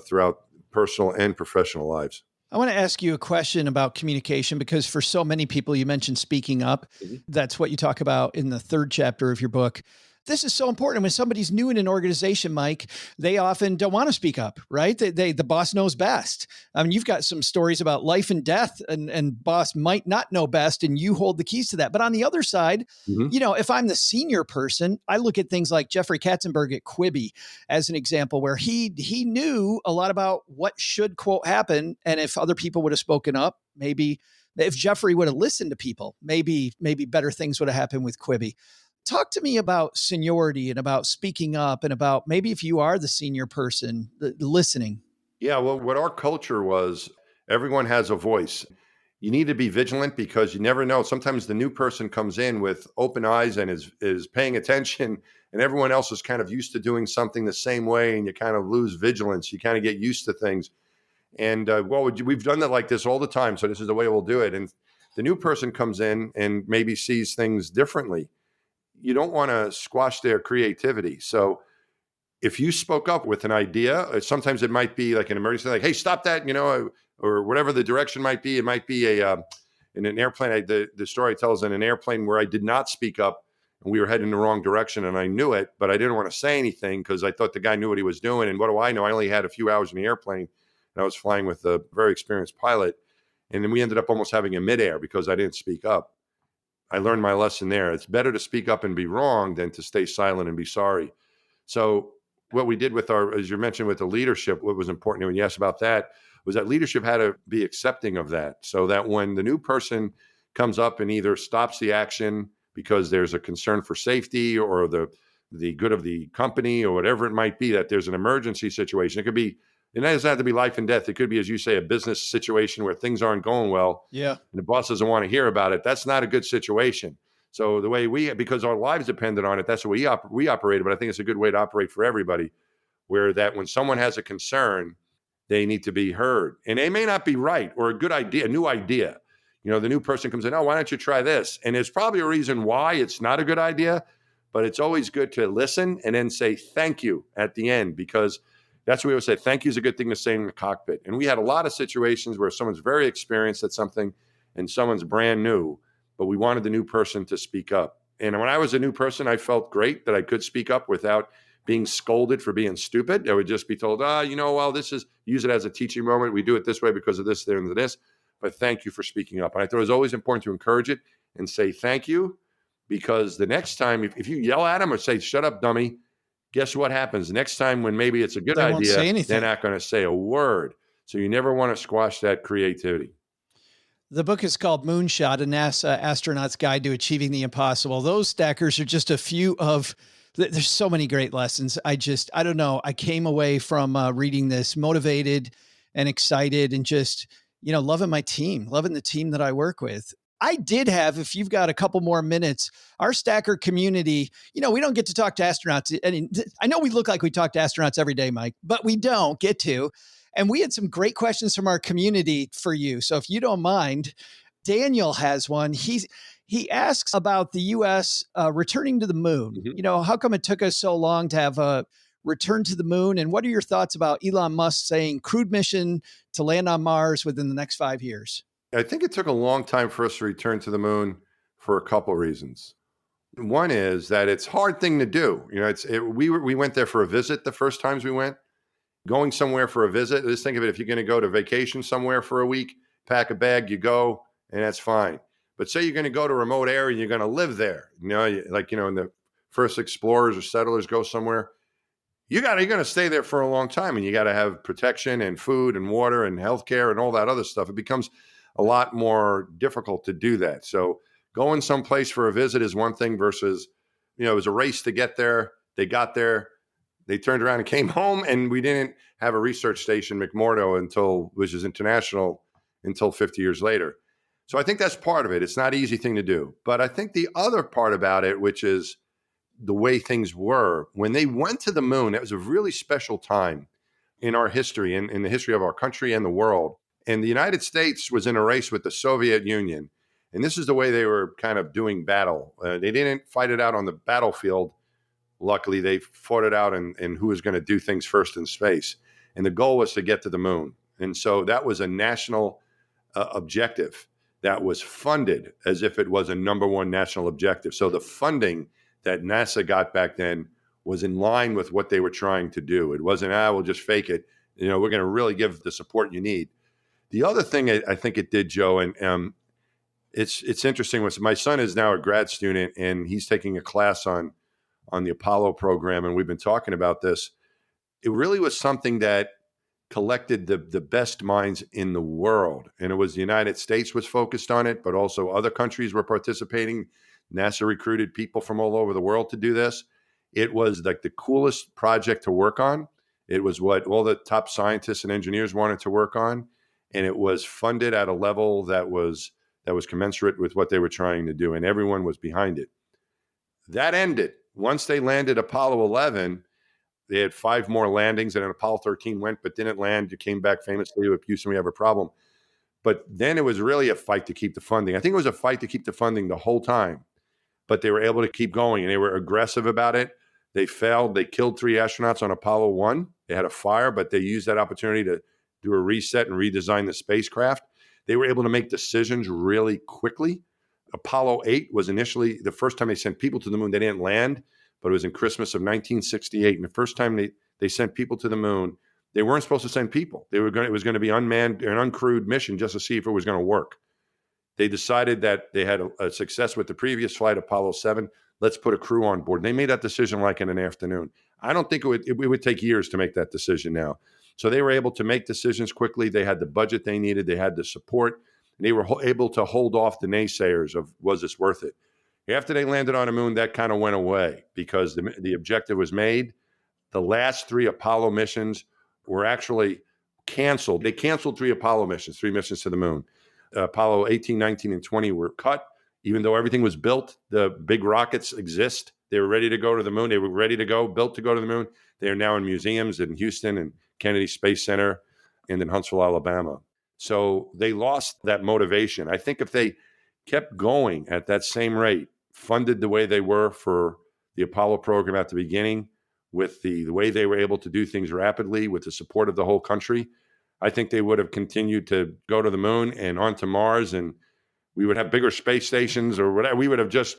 throughout personal and professional lives. I want to ask you a question about communication, because for so many people, you mentioned speaking up. That's what you talk about in the 3rd chapter of your book. This is so important. When somebody's new in an organization, Mike, they often don't want to speak up, right? The boss knows best. I mean, you've got some stories about life and death, and boss might not know best, and you hold the keys to that. But on the other side, if I'm the senior person, I look at things like Jeffrey Katzenberg at Quibi as an example, where he knew a lot about what should, quote, happen. And if other people would have spoken up, maybe if Jeffrey would have listened to people, maybe better things would have happened with Quibi. Talk to me about seniority and about speaking up and about maybe if you are the senior person, the listening. Yeah, well, what our culture was, everyone has a voice. You need to be vigilant because you never know. Sometimes the new person comes in with open eyes and is paying attention, and everyone else is kind of used to doing something the same way, and you kind of lose vigilance. You kind of get used to things. And we've done that like this all the time, so this is the way we'll do it. And the new person comes in and maybe sees things differently. You don't want to squash their creativity. So if you spoke up with an idea, sometimes it might be like an emergency, like, hey, stop that, or whatever the direction might be. It might be in an airplane. The story tells in an airplane where I did not speak up and we were heading in the wrong direction and I knew it, but I didn't want to say anything because I thought the guy knew what he was doing. And what do I know? I only had a few hours in the airplane and I was flying with a very experienced pilot. And then we ended up almost having a midair because I didn't speak up. I learned my lesson there. It's better to speak up and be wrong than to stay silent and be sorry. So what we did with as you mentioned, with the leadership, what was important when you asked about that was that leadership had to be accepting of that, so that when the new person comes up and either stops the action because there's a concern for safety or the good of the company or whatever it might be, that there's an emergency situation. It could be, it doesn't have to be life and death. It could be, as you say, a business situation where things aren't going well. Yeah. And the boss doesn't want to hear about it. That's not a good situation. So the way because our lives depended on it, that's what we operated. But I think it's a good way to operate for everybody, where that when someone has a concern, they need to be heard. And they may not be right or a good idea, a new idea. The new person comes in, oh, why don't you try this? And there's probably a reason why it's not a good idea, but it's always good to listen and then say thank you at the end, because that's what we always say. Thank you is a good thing to say in the cockpit. And we had a lot of situations where someone's very experienced at something and someone's brand new, but we wanted the new person to speak up. And when I was a new person, I felt great that I could speak up without being scolded for being stupid. I would just be told, use it as a teaching moment. We do it this way because of this, there, and this. But thank you for speaking up. And I thought it was always important to encourage it and say thank you, because the next time, if you yell at them or say, shut up, dummy, guess what happens? Next time when maybe it's a good idea, they're not going to say a word. So you never want to squash that creativity. The book is called Moonshot, a NASA astronaut's guide to achieving the impossible. Those stackers are just a few of, there's so many great lessons. I don't know. I came away from reading this motivated and excited and just, loving my team, loving the team that I work with. I did have, if you've got a couple more minutes, our stacker community, we don't get to talk to astronauts. I know we look like we talk to astronauts every day, Mike, but we don't get to. And we had some great questions from our community for you. So if you don't mind, Daniel has one. He asks about the U.S. Returning to the moon. Mm-hmm. How come it took us so long to have a return to the moon? And what are your thoughts about Elon Musk saying crewed mission to land on Mars within the next 5 years? I think it took a long time for us to return to the moon for a couple reasons. One is that it's a hard thing to do. We went there for a visit the first times we went. Going somewhere for a visit, just think of it, if you're going to go to vacation somewhere for a week, pack a bag, you go, and that's fine. But say you're going to go to a remote area and you're going to live there, in the first explorers or settlers go somewhere, you're going to stay there for a long time, and you got to have protection and food and water and healthcare and all that other stuff. It becomes a lot more difficult to do that. So going someplace for a visit is one thing versus, it was a race to get there. They got there, they turned around and came home, and we didn't have a research station, McMurdo, which is international, until 50 years later. So I think that's part of it. It's not an easy thing to do. But I think the other part about it, which is the way things were, when they went to the moon, it was a really special time in our history, in the history of our country and the world. And the United States was in a race with the Soviet Union. And this is the way they were kind of doing battle. They didn't fight it out on the battlefield. Luckily, they fought it out in who was going to do things first in space. And the goal was to get to the moon. And so that was a national objective that was funded as if it was a number one national objective. So the funding that NASA got back then was in line with what they were trying to do. It wasn't, we'll just fake it. We're going to really give the support you need. The other thing I think it did, Joe, and it's interesting, was my son is now a grad student, and he's taking a class on the Apollo program, and we've been talking about this. It really was something that collected the best minds in the world. And it was the United States was focused on it, but also other countries were participating. NASA recruited people from all over the world to do this. It was like the coolest project to work on. It was what all the top scientists and engineers wanted to work on. And it was funded at a level that was commensurate with what they were trying to do. And everyone was behind it. That ended. Once they landed Apollo 11, they had 5 more landings, and then Apollo 13 went but didn't land. You came back famously with Houston, we have a problem. But then it was really a fight to keep the funding. I think it was a fight to keep the funding the whole time. But they were able to keep going, and they were aggressive about it. They failed. They killed 3 astronauts on Apollo 1. They had a fire, but they used that opportunity to do a reset and redesign the spacecraft. They were able to make decisions really quickly. Apollo 8 was initially the first time they sent people to the moon. They didn't land, but it was in Christmas of 1968. And the first time they sent people to the moon, they weren't supposed to send people. It was going to be unmanned, an uncrewed mission just to see if it was going to work. They decided that they had a success with the previous flight, Apollo 7. Let's put a crew on board. And they made that decision like in an afternoon. I don't think it would take years to make that decision now. So they were able to make decisions quickly. They had the budget they needed. They had the support. And they were able to hold off the naysayers of, was this worth it? After they landed on the moon, that kind of went away because the objective was made. The last 3 Apollo missions were actually canceled. They canceled 3 Apollo missions, 3 missions to the moon. Apollo 18, 19, and 20 were cut. Even though everything was built, the big rockets exist. They were ready to go to the moon. They were ready to go, built to go to the moon. They are now in museums in Houston and Kennedy Space Center and in Huntsville, Alabama. So they lost that motivation. I think if they kept going at that same rate, funded the way they were for the Apollo program at the beginning, with the way they were able to do things rapidly, with the support of the whole country, I think they would have continued to go to the moon and onto Mars, and we would have bigger space stations or whatever. We would have just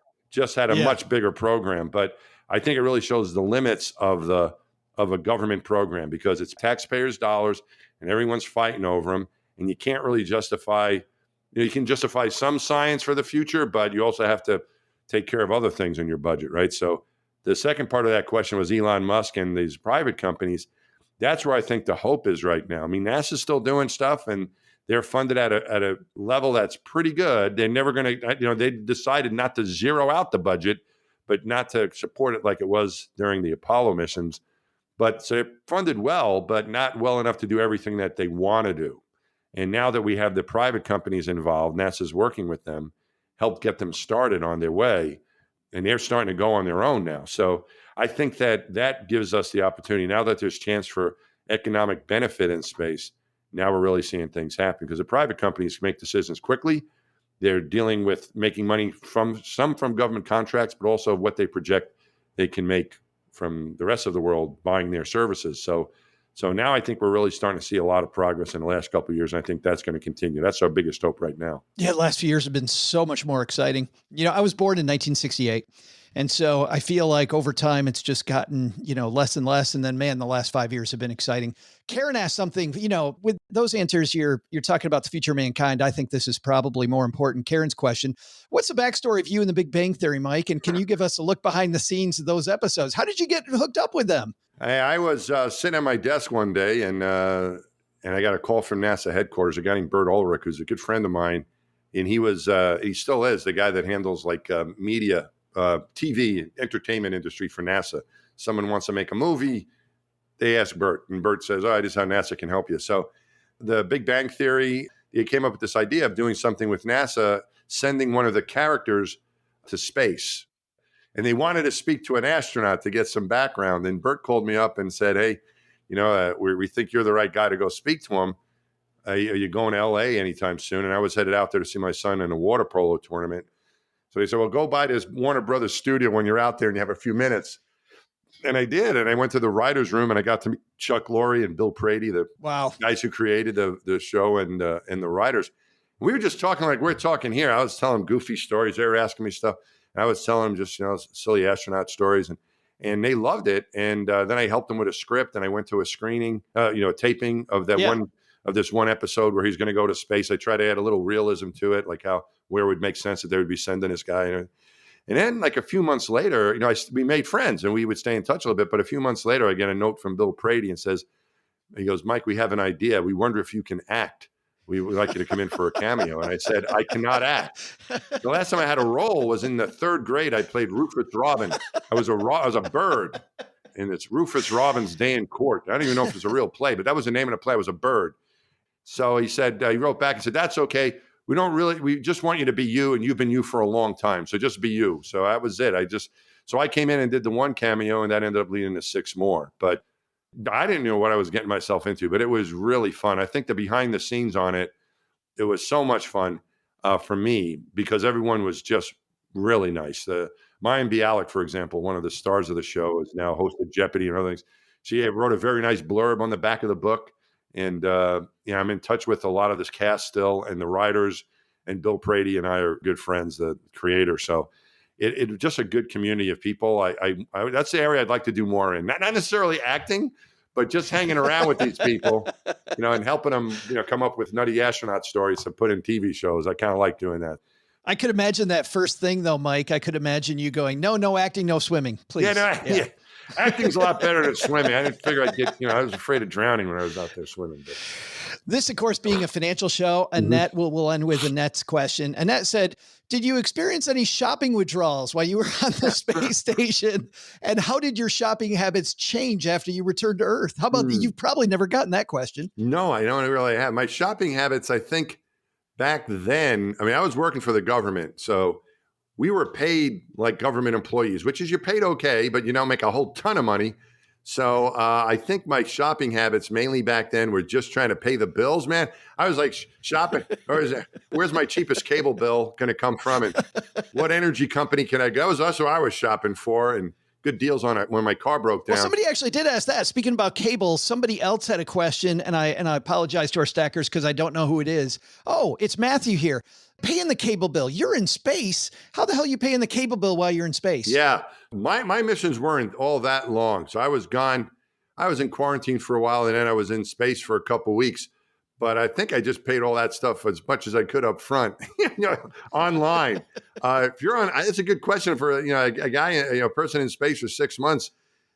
had a much bigger program. But I think it really shows the limits of a government program because it's taxpayers' dollars and everyone's fighting over them. And you can't really justify, you can justify some science for the future, but you also have to take care of other things in your budget, right? So the second part of that question was Elon Musk and these private companies. That's where I think the hope is right now. I mean, NASA's still doing stuff and they're funded at a level that's pretty good. They're never going to, they decided not to zero out the budget, but not to support it like it was during the Apollo missions. But so they're funded well, but not well enough to do everything that they want to do. And now that we have the private companies involved, NASA's working with them, helped get them started on their way. And they're starting to go on their own now. So I think that gives us the opportunity, now that there's chance for economic benefit in space, now we're really seeing things happen because the private companies make decisions quickly. They're dealing with making money from government contracts, but also what they project they can make from the rest of the world buying their services. So So now I think we're really starting to see a lot of progress in the last couple of years. And I think that's going to continue. That's our biggest hope right now. Yeah, the last few years have been so much more exciting. I was born in 1968. And so I feel like over time it's just gotten, less and less. And then, man, the last 5 years have been exciting. Karen asked something, with those answers, you're talking about the future of mankind. I think this is probably more important. Karen's question: what's the backstory of you and the Big Bang Theory, Mike? And can you give us a look behind the scenes of those episodes? How did you get hooked up with them? I was sitting at my desk one day and I got a call from NASA headquarters, a guy named Bert Ulrich, who's a good friend of mine. And he still is the guy that handles media, TV, entertainment industry for NASA. Someone wants to make a movie, they ask Bert, and Bert says, "Oh, this is how NASA can help you." So the Big Bang Theory, he came up with this idea of doing something with NASA, sending one of the characters to space. And they wanted to speak to an astronaut to get some background. And Bert called me up and said, "Hey, we think you're the right guy to go speak to him. Are you going to LA anytime soon?" And I was headed out there to see my son in a water polo tournament. So they said, "Well, go by this Warner Brothers studio when you're out there and you have a few minutes." And I did. And I went to the writer's room and I got to meet Chuck Lorre and Bill Prady, the guys who created the show and the writers. We were just talking like we're talking here. I was telling them goofy stories. They were asking me stuff. And I was telling them just, silly astronaut stories. And they loved it. And then I helped them with a script. And I went to a screening, taping of this one episode where he's going to go to space. I try to add a little realism to it, like where it would make sense that they would be sending this guy. And then like a few months later, we made friends and we would stay in touch a little bit. But a few months later, I get a note from Bill Prady and he goes, "Mike, we have an idea. We wonder if you can act. We would like you to come in for a cameo." And I said, "I cannot act." The last time I had a role was in the third grade. I played Rufus Robin. I was a bird. And it's Rufus Robin's Day in Court. I don't even know if it was a real play, but that was the name of the play. It was a bird. So he said, he wrote back and said, "That's okay. We just want you to be you, and you've been you for a long time. So just be you." So that was it. So I came in and did the one cameo, and that ended up leading to 6 more. But I didn't know what I was getting myself into, but it was really fun. I think the behind the scenes on it was so much fun for me because everyone was just really nice. Mayim Bialik, for example, one of the stars of the show, is now host of Jeopardy and other things. She wrote a very nice blurb on the back of the book. And, I'm in touch with a lot of this cast still and the writers, and Bill Prady and I are good friends, the creator. So it just a good community of people. I that's the area I'd like to do more in, not necessarily acting, but just hanging around with these people, and helping them, come up with nutty astronaut stories to put in TV shows. I kind of like doing that. I could imagine that first thing though, Mike. I could imagine you going, no acting, no swimming, please. Yeah. Acting's a lot better than swimming. I didn't figure I'd get, I was afraid of drowning when I was out there swimming. But. This, of course, being a financial show, Annette, we'll end with Annette's question. Annette said, "Did you experience any shopping withdrawals while you were on the space station? And how did your shopping habits change after you returned to Earth?" How about you've probably never gotten that question. No, I don't really have. My shopping habits, I think back then, I was working for the government. So we were paid like government employees, which is you're paid okay, but you don't make a whole ton of money. So I think my shopping habits mainly back then were just trying to pay the bills, man. I was like shopping, where's my cheapest cable bill going to come from? And what energy company can I go? That's what I was shopping for, and good deals on it when my car broke down. Well, somebody actually did ask that. Speaking about cable, somebody else had a question, and I apologize to our stackers because I don't know who it is. Oh, it's Matthew here. Paying the cable bill. You're in space. How the hell are you paying the cable bill while you're in space? Yeah. My missions weren't all that long. So I was gone. I was in quarantine for a while, and then I was in space for a couple of weeks. But I think I just paid all that stuff as much as I could up front, online. If you're on, it's a good question for a guy, a person in space for 6 months.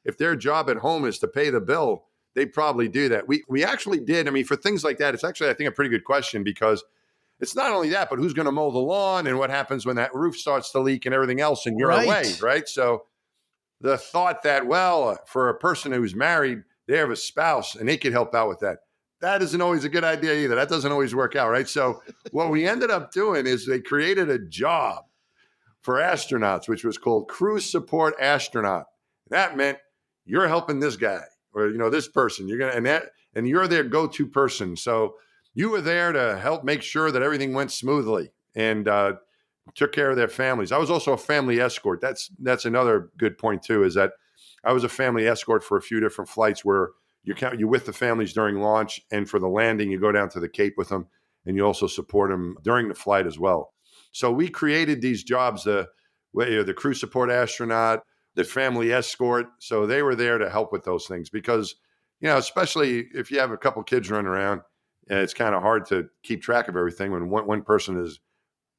If their job at home is to pay the bill, they probably do that. We actually did. For things like that, it's actually, I think, a pretty good question because it's not only that, but who's going to mow the lawn and what happens when that roof starts to leak and everything else and you're away, right? So the thought that, for a person who's married, they have a spouse and they could help out with that. That isn't always a good idea either. That doesn't always work out, right? So what we ended up doing is they created a job for astronauts, which was called Crew Support Astronaut. That meant you're helping this guy or, this person. And you're their go-to person. So you were there to help make sure that everything went smoothly and took care of their families. I was also a family escort. That's another good point too, is that I was a family escort for a few different flights where you're with the families during launch, and for the landing, you go down to the Cape with them, and you also support them during the flight as well. So we created these jobs, the crew support astronaut, the family escort. So they were there to help with those things because, especially if you have a couple kids running around, it's kind of hard to keep track of everything when one person is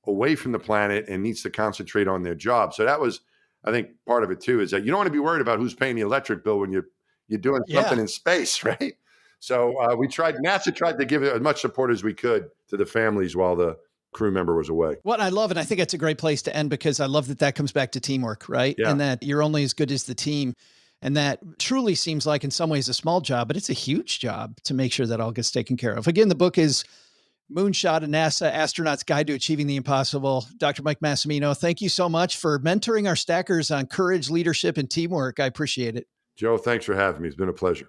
away from the planet and needs to concentrate on their job. So that was, I think, part of it too, is that you don't want to be worried about who's paying the electric bill when you're doing something in space, right? So NASA tried to give as much support as we could to the families while the crew member was away. What I love, and I think it's a great place to end because I love that comes back to teamwork, right? Yeah. And that you're only as good as the team. And that truly seems like in some ways a small job, but it's a huge job to make sure that all gets taken care of. Again, the book is Moonshot, a NASA Astronaut's Guide to Achieving the Impossible. Dr. Mike Massimino, thank you so much for mentoring our stackers on courage, leadership, and teamwork. I appreciate it. Joe, thanks for having me. It's been a pleasure.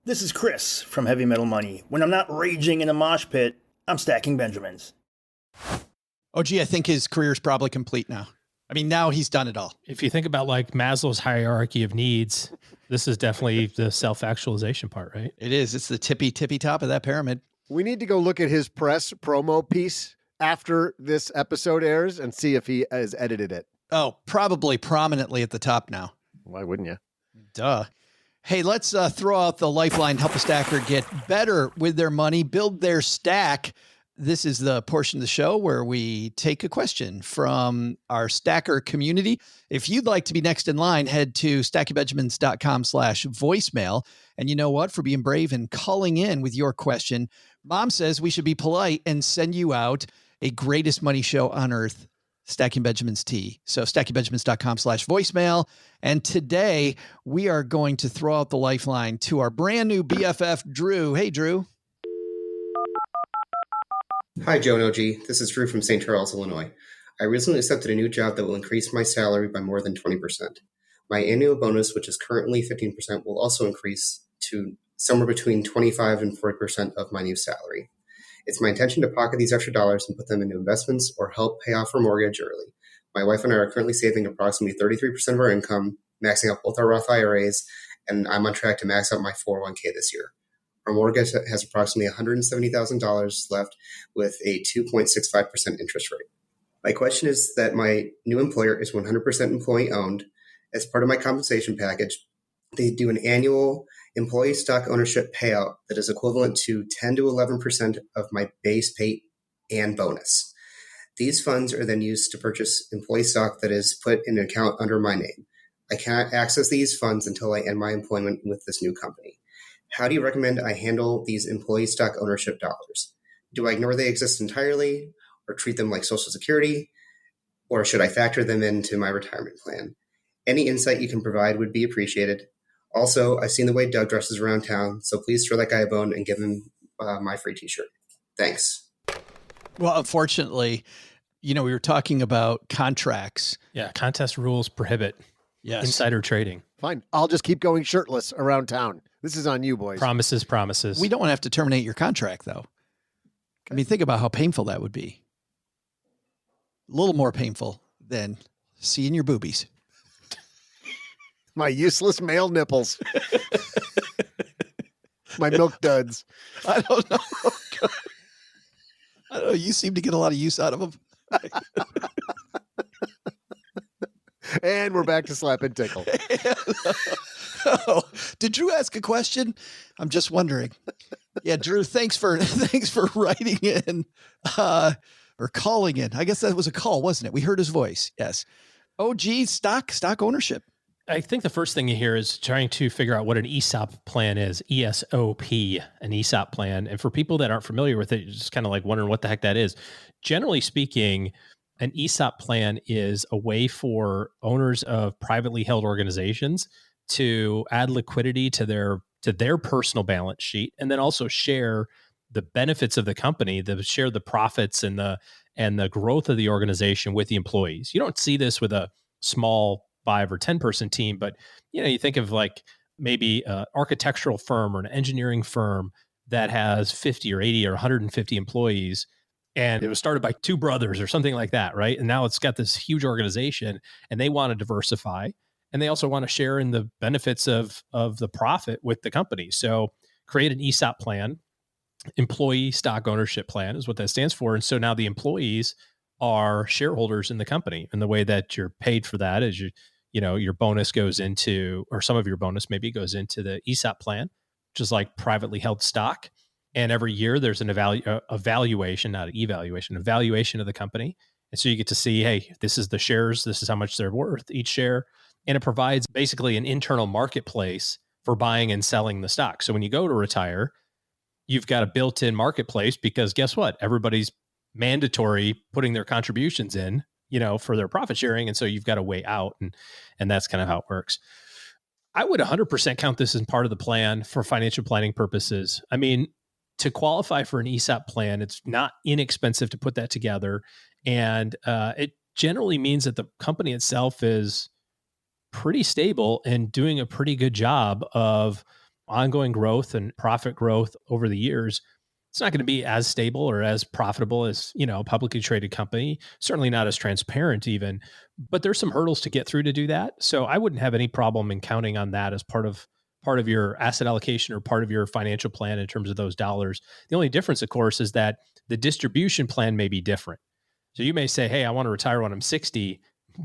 This is Chris from Heavy Metal Money. When I'm not raging in a mosh pit, I'm stacking Benjamins. Oh, gee, I think his career's probably complete now. I mean, now he's done it all. If you think about like Maslow's hierarchy of needs, this is definitely the self-actualization part, right? It is. It's the tippy top of that pyramid. We need to go look at his press promo piece after this episode airs and see if he has edited it. Oh, probably prominently at the top now. Why wouldn't you? Duh. Hey, let's throw out the lifeline, help a stacker get better with their money, build their stack. This is the portion of the show where we take a question from our stacker community. If you'd like to be next in line, head to stackingbenjamins.com/voicemail. And you know what? For being brave and calling in with your question, Mom says we should be polite and send you out a greatest money show on earth, Stacking Benjamins tea. So stackingbenjamins.com/voicemail. And today we are going to throw out the lifeline to our brand new BFF, Drew. Hey, Drew. Hi, Joe and OG. This is Drew from St. Charles, Illinois. I recently accepted a new job that will increase my salary by more than 20%. My annual bonus, which is currently 15%, will also increase to somewhere between 25 and 40% of my new salary. It's my intention to pocket these extra dollars and put them into investments or help pay off our mortgage early. My wife and I are currently saving approximately 33% of our income, maxing out both our Roth IRAs, and I'm on track to max out my 401k this year. Our mortgage has approximately $170,000 left with a 2.65% interest rate. My question is that my new employer is 100% employee-owned. As part of my compensation package, they do an annual employee stock ownership payout that is equivalent to 10 to 11% of my base pay and bonus. These funds are then used to purchase employee stock that is put in an account under my name. I cannot access these funds until I end my employment with this new company. How do you recommend I handle these employee stock ownership dollars? Do I ignore they exist entirely or treat them like Social Security? Or should I factor them into my retirement plan? Any insight you can provide would be appreciated. Also, I've seen the way Doug dresses around town, so please throw that guy a bone and give him my free t-shirt. Thanks. Well, unfortunately, we were talking about contracts. Yeah, contest rules prohibit insider trading. Fine. I'll just keep going shirtless around town. This is on you, boys. Promises. We don't want to have to terminate your contract, though. I mean, think about how painful that would be. A little more painful than seeing your boobies. My useless male nipples. My milk duds. I don't know. I don't know. You seem to get a lot of use out of them. And we're back to slap and tickle. Oh, did Drew ask a question? I'm just wondering. Yeah, Drew, thanks for writing in or calling in. I guess that was a call, wasn't it? We heard his voice. Yes. Oh, geez, stock ownership. I think the first thing you hear is trying to figure out what an ESOP plan is. ESOP, an ESOP plan. And for people that aren't familiar with it, you're just kind of like wondering what the heck that is. Generally speaking, an ESOP plan is a way for owners of privately held organizations to add liquidity to their personal balance sheet, and then also share the benefits of the company, share the profits and the growth of the organization with the employees. You don't see this with a small 5 or 10 person team, but you think of like maybe an architectural firm or an engineering firm that has 50 or 80 or 150 employees, and it was started by 2 brothers or something like that, right? And now it's got this huge organization, and they want to diversify. and they also want to share in the benefits of the profit with the company. So create an ESOP plan. Employee stock ownership plan is what that stands for. And so now the employees are shareholders in the company, and the way that you're paid for that is your bonus goes into, or some of your bonus maybe goes into the ESOP plan, which is like privately held stock. And every year there's an evaluation, not an evaluation, evaluation of the company. And so you get to see, hey, this is the shares, this is how much they're worth, each share. And it provides basically an internal marketplace for buying and selling the stock. So when you go to retire, you've got a built-in marketplace, because guess what? Everybody's mandatory putting their contributions in, for their profit sharing. And so you've got a way out, and that's kind of how it works. I would 100% count this as part of the plan for financial planning purposes. I mean, to qualify for an ESOP plan, it's not inexpensive to put that together. And it generally means that the company itself is pretty stable and doing a pretty good job of ongoing growth and profit growth over the years. It's not going to be as stable or as profitable as, a publicly traded company, certainly not as transparent even, but there's some hurdles to get through to do that. So I wouldn't have any problem in counting on that as part of your asset allocation or part of your financial plan in terms of those dollars. The only difference, of course, is that the distribution plan may be different. So you may say, hey, I want to retire when I'm 60,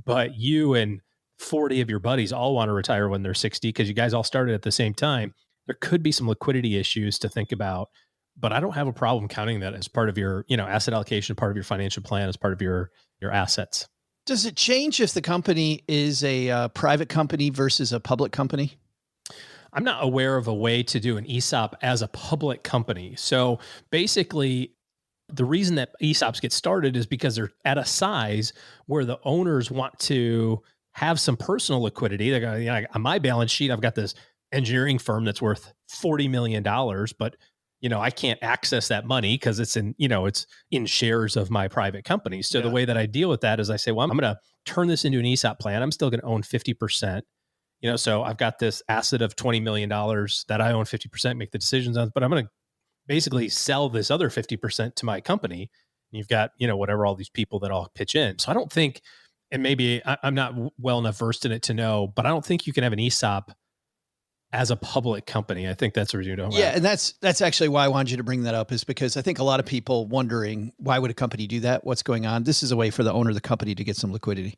but you and 40 of your buddies all want to retire when they're 60 because you guys all started at the same time. There could be some liquidity issues to think about, but I don't have a problem counting that as part of your, asset allocation, part of your financial plan, as part of your assets. Does it change if the company is a private company versus a public company? I'm not aware of a way to do an ESOP as a public company. So basically, the reason that ESOPs get started is because they're at a size where the owners want to have some personal liquidity. They're going, on my balance sheet, I've got this engineering firm that's worth $40 million, but I can't access that money because it's in shares of my private company. So the way that I deal with that is I say, well, I'm going to turn this into an ESOP plan. I'm still going to own 50%. So I've got this asset of $20 million that I own 50%, make the decisions on, but I'm going to basically sell this other 50% to my company. And you've got, whatever, all these people that all pitch in. So I don't think, and maybe I'm not well enough versed in it to know, but I don't think you can have an ESOP as a public company. I think that's where you don't. Yeah. And that's actually why I wanted you to bring that up, is because I think a lot of people wondering, why would a company do that? What's going on? This is a way for the owner of the company to get some liquidity.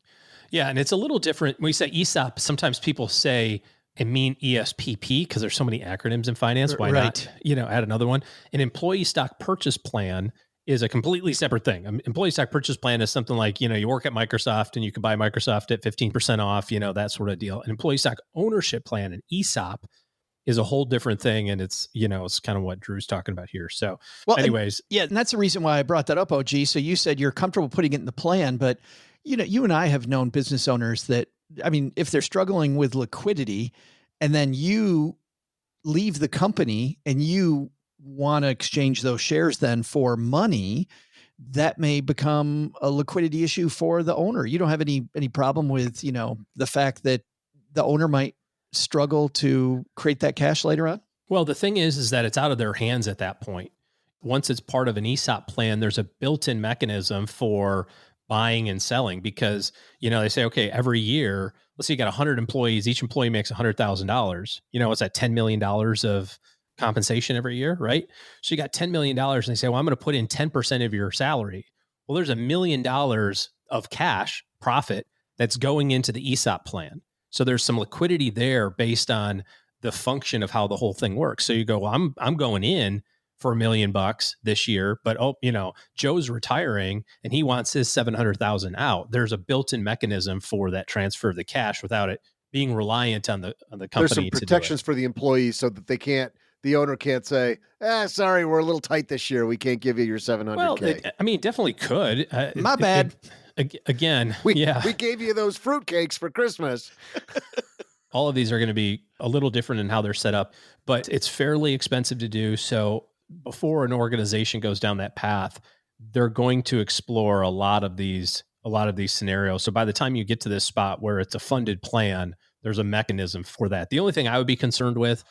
Yeah. And it's a little different. When we say ESOP, sometimes people say and mean ESPP because there's so many acronyms in finance. Why not, add another one? An employee stock purchase plan is a completely separate thing. An employee stock purchase plan is something like, you work at Microsoft and you can buy Microsoft at 15% off, that sort of deal. An employee stock ownership plan, an ESOP, is a whole different thing. And it's, it's kind of what Drew's talking about here. So anyways. And that's the reason why I brought that up, OG. So you said you're comfortable putting it in the plan, but you and I have known business owners that, if they're struggling with liquidity and then you leave the company and you want to exchange those shares then for money, that may become a liquidity issue for the owner. You don't have any problem with, the fact that the owner might struggle to create that cash later on? Well, the thing is that it's out of their hands at that point. Once it's part of an ESOP plan, there's a built-in mechanism for buying and selling because, they say, okay, every year, let's say you got 100 employees, each employee makes $100,000. It's at $10 million of compensation every year, right? So you got $10 million and they say, well, I'm going to put in 10% of your salary. Well, there's $1 million of cash profit that's going into the ESOP plan. So there's some liquidity there based on the function of how the whole thing works. So you go, well, I'm going in for $1 million this year, but Joe's retiring and he wants his 700,000 out. There's a built-in mechanism for that transfer of the cash without it being reliant on the company. There's some protections for the employees so that the owner can't say, sorry, we're a little tight this year. We can't give you your 700K. Well, it definitely could. My bad. Again, we gave you those fruitcakes for Christmas. All of these are going to be a little different in how they're set up, but it's fairly expensive to do. So before an organization goes down that path, they're going to explore a lot of these scenarios. So by the time you get to this spot where it's a funded plan, there's a mechanism for that. The only thing I would be concerned with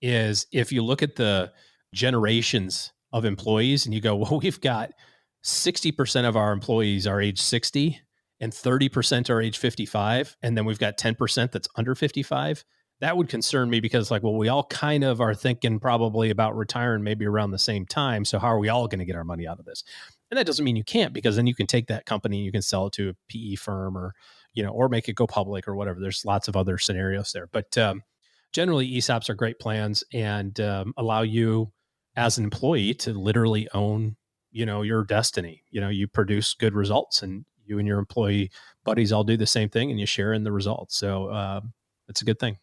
is if you look at the generations of employees and you go, well, we've got 60% of our employees are age 60 and 30% are age 55, and then we've got 10% that's under 55, that would concern me because like, well, we all kind of are thinking probably about retiring maybe around the same time. So how are we all going to get our money out of this? And that doesn't mean you can't, because then you can take that company and you can sell it to a PE firm or, or make it go public or whatever. There's lots of other scenarios there. But generally, ESOPs are great plans and allow you as an employee to literally own, your destiny. You produce good results and you and your employee buddies all do the same thing and you share in the results. So it's a good thing.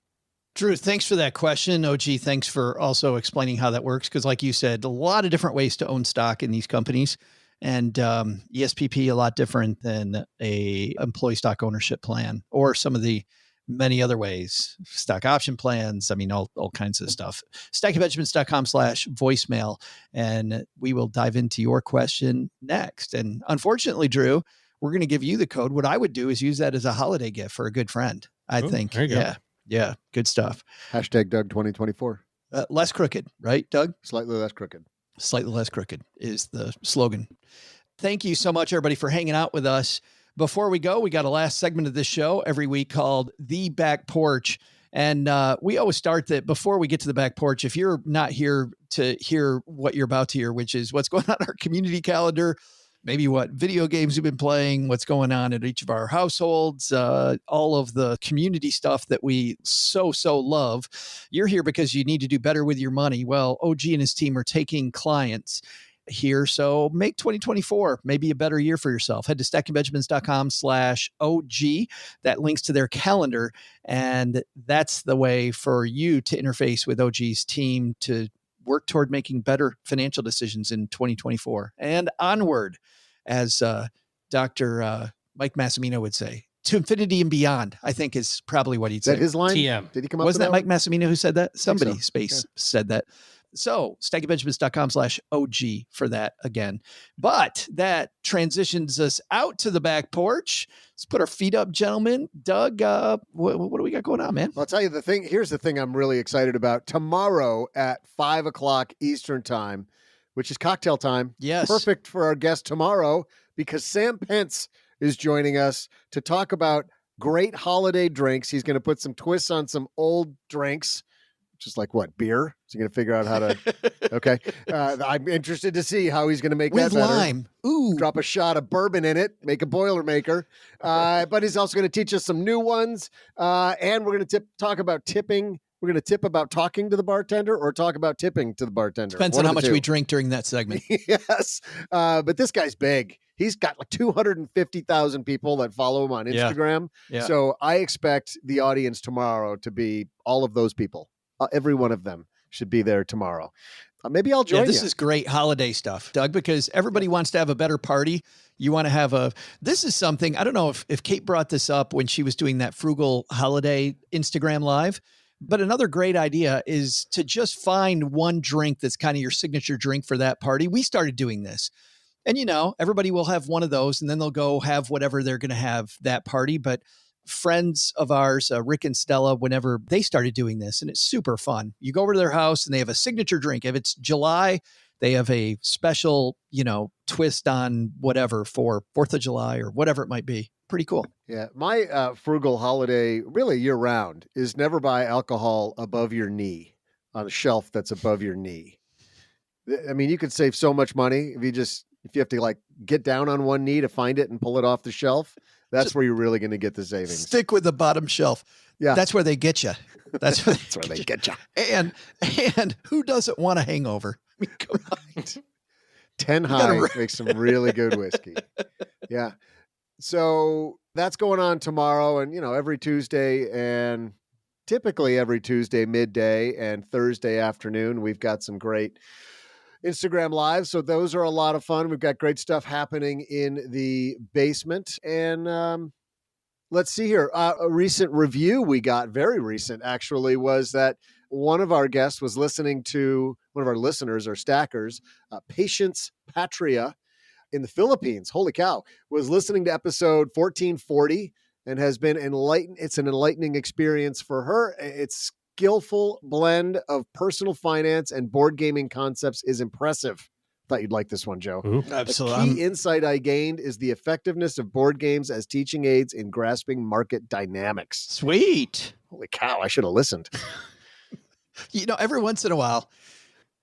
Drew, thanks for that question. OG, thanks for also explaining how that works. Because like you said, a lot of different ways to own stock in these companies. And ESPP, a lot different than a employee stock ownership plan or some of the many other ways, stock option plans. I mean, all kinds of stuff. stackingbenjamins.com/voicemail. And we will dive into your question next. And unfortunately, Drew, we're going to give you the code. What I would do is use that as a holiday gift for a good friend. I think. There you go. Yeah. Good stuff. Hashtag Doug 2024. Less crooked, right, Doug? Slightly less crooked. Slightly less crooked is the slogan. Thank you so much, everybody, for hanging out with us. Before we go, we got a last segment of this show every week called The Back Porch. And we always start that before we get to the back porch, if you're not here to hear what you're about to hear, which is what's going on in our community calendar, maybe what video games you've been playing, what's going on at each of our households, all of the community stuff that we so love. You're here because you need to do better with your money. Well, OG and his team are taking clients here. So make 2024 maybe a better year for yourself. Head to stackingbenjamins.com/OG. That links to their calendar. And that's the way for you to interface with OG's team to work toward making better financial decisions in 2024 and onward, as Dr. Mike Massimino would say, to infinity and beyond, I think is probably what he'd say. Is that his line? TM. Did he come up Wasn't with that Mike Massimino who said that? Somebody so. said that. So stackingbenjamins.com/OG for that again. But that transitions us out to the back porch. Let's put our feet up, gentlemen. Doug, what do we got going on, man? I'll tell you the thing. Here's the thing I'm really excited about. Tomorrow at 5:00 Eastern time, which is cocktail time. Yes. Perfect for our guest tomorrow because Sam Pence is joining us to talk about great holiday drinks. He's going to put some twists on some old drinks. Just like what, beer? Is he going to figure out how to? Okay, I'm interested to see how he's going to make with that better. Lime. Ooh, drop a shot of bourbon in it, make a Boilermaker. But he's also going to teach us some new ones, and we're going to talk about tipping. We're going to tip about talking to the bartender or talk about tipping to the bartender. Depends on how much we drink during that segment. Yes, but this guy's big. He's got like 250,000 people that follow him on Instagram. Yeah. So I expect the audience tomorrow to be all of those people. Every one of them should be there tomorrow. Maybe I'll join you. This is great holiday stuff, Doug, because everybody wants to have a better party. You want to have this is something, I don't know if Kate brought this up when she was doing that frugal holiday Instagram live, but another great idea is to just find one drink that's kind of your signature drink for that party. We started doing this. And, everybody will have one of those and then they'll go have whatever they're going to have that party. But friends of ours, Rick and Stella, whenever they started doing this, and it's super fun. You go over to their house and they have a signature drink. If it's July, they have a special, twist on whatever for 4th of July or whatever it might be. Pretty cool. Yeah. My frugal holiday, really year round, is never buy alcohol above your knee on a shelf that's above your knee. I mean, you could save so much money if you have to like get down on one knee to find it and pull it off the shelf. That's where you're really going to get the savings. Stick with the bottom shelf. Yeah. That's where they get you. That's where they get you. And who doesn't want a hangover? I mean, come on. 10 High makes some really good whiskey. Yeah. So that's going on tomorrow and, every Tuesday and typically every Tuesday midday and Thursday afternoon, we've got some great Instagram Live. So those are a lot of fun. We've got great stuff happening in the basement. And let's see here. A recent review we got, very recent actually, was that one of our guests was listening to, one of our listeners or stackers, Patience Patria in the Philippines, holy cow, was listening to episode 1440 and has been enlightened. It's an enlightening experience for her. It's skillful blend of personal finance and board gaming concepts is impressive. thought you'd like this one, Joe. Ooh. Absolutely. A key insight I gained is the effectiveness of board games as teaching aids in grasping market dynamics. Sweet. Holy cow, I should have listened. Every once in a while,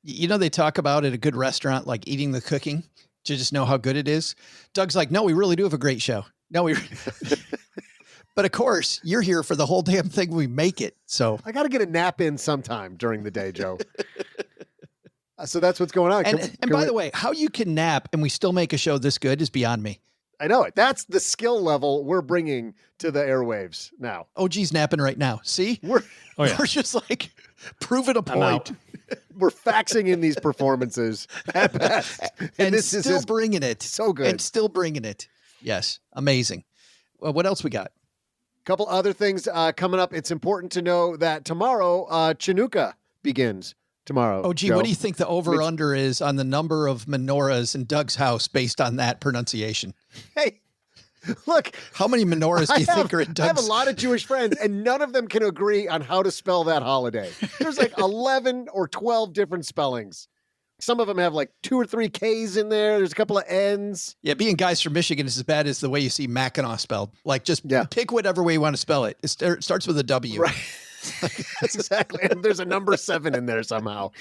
they talk about at a good restaurant, like eating the cooking to just know how good it is. Doug's like, no, we really do have a great show. No, but of course, you're here for the whole damn thing. We make it. So I got to get a nap in sometime during the day, Joe. So that's what's going on. And by the way, how you can nap and we still make a show this good is beyond me. I know it. That's the skill level we're bringing to the airwaves now. OG's napping right now. See? We're just like proving a point. We're faxing in these performances at best. And this is still bringing it. So good. And still bringing it. Yes. Amazing. Well, what else we got? Couple other things coming up. It's important to know that tomorrow, Chinooka begins tomorrow. Oh, gee, Joe. what do you think the over-under is on the number of menorahs in Doug's house based on that pronunciation? Hey, look. How many menorahs do you think are in Doug's? I have a lot of Jewish friends, and none of them can agree on how to spell that holiday. There's like 11 or 12 different spellings. Some of them have like 2 or 3 Ks in there. There's a couple of Ns. Yeah, being guys from Michigan is as bad as the way you see Mackinac spelled. Like, just pick whatever way you want to spell it. It starts with a W. Right. That's exactly. And there's a number 7 in there somehow.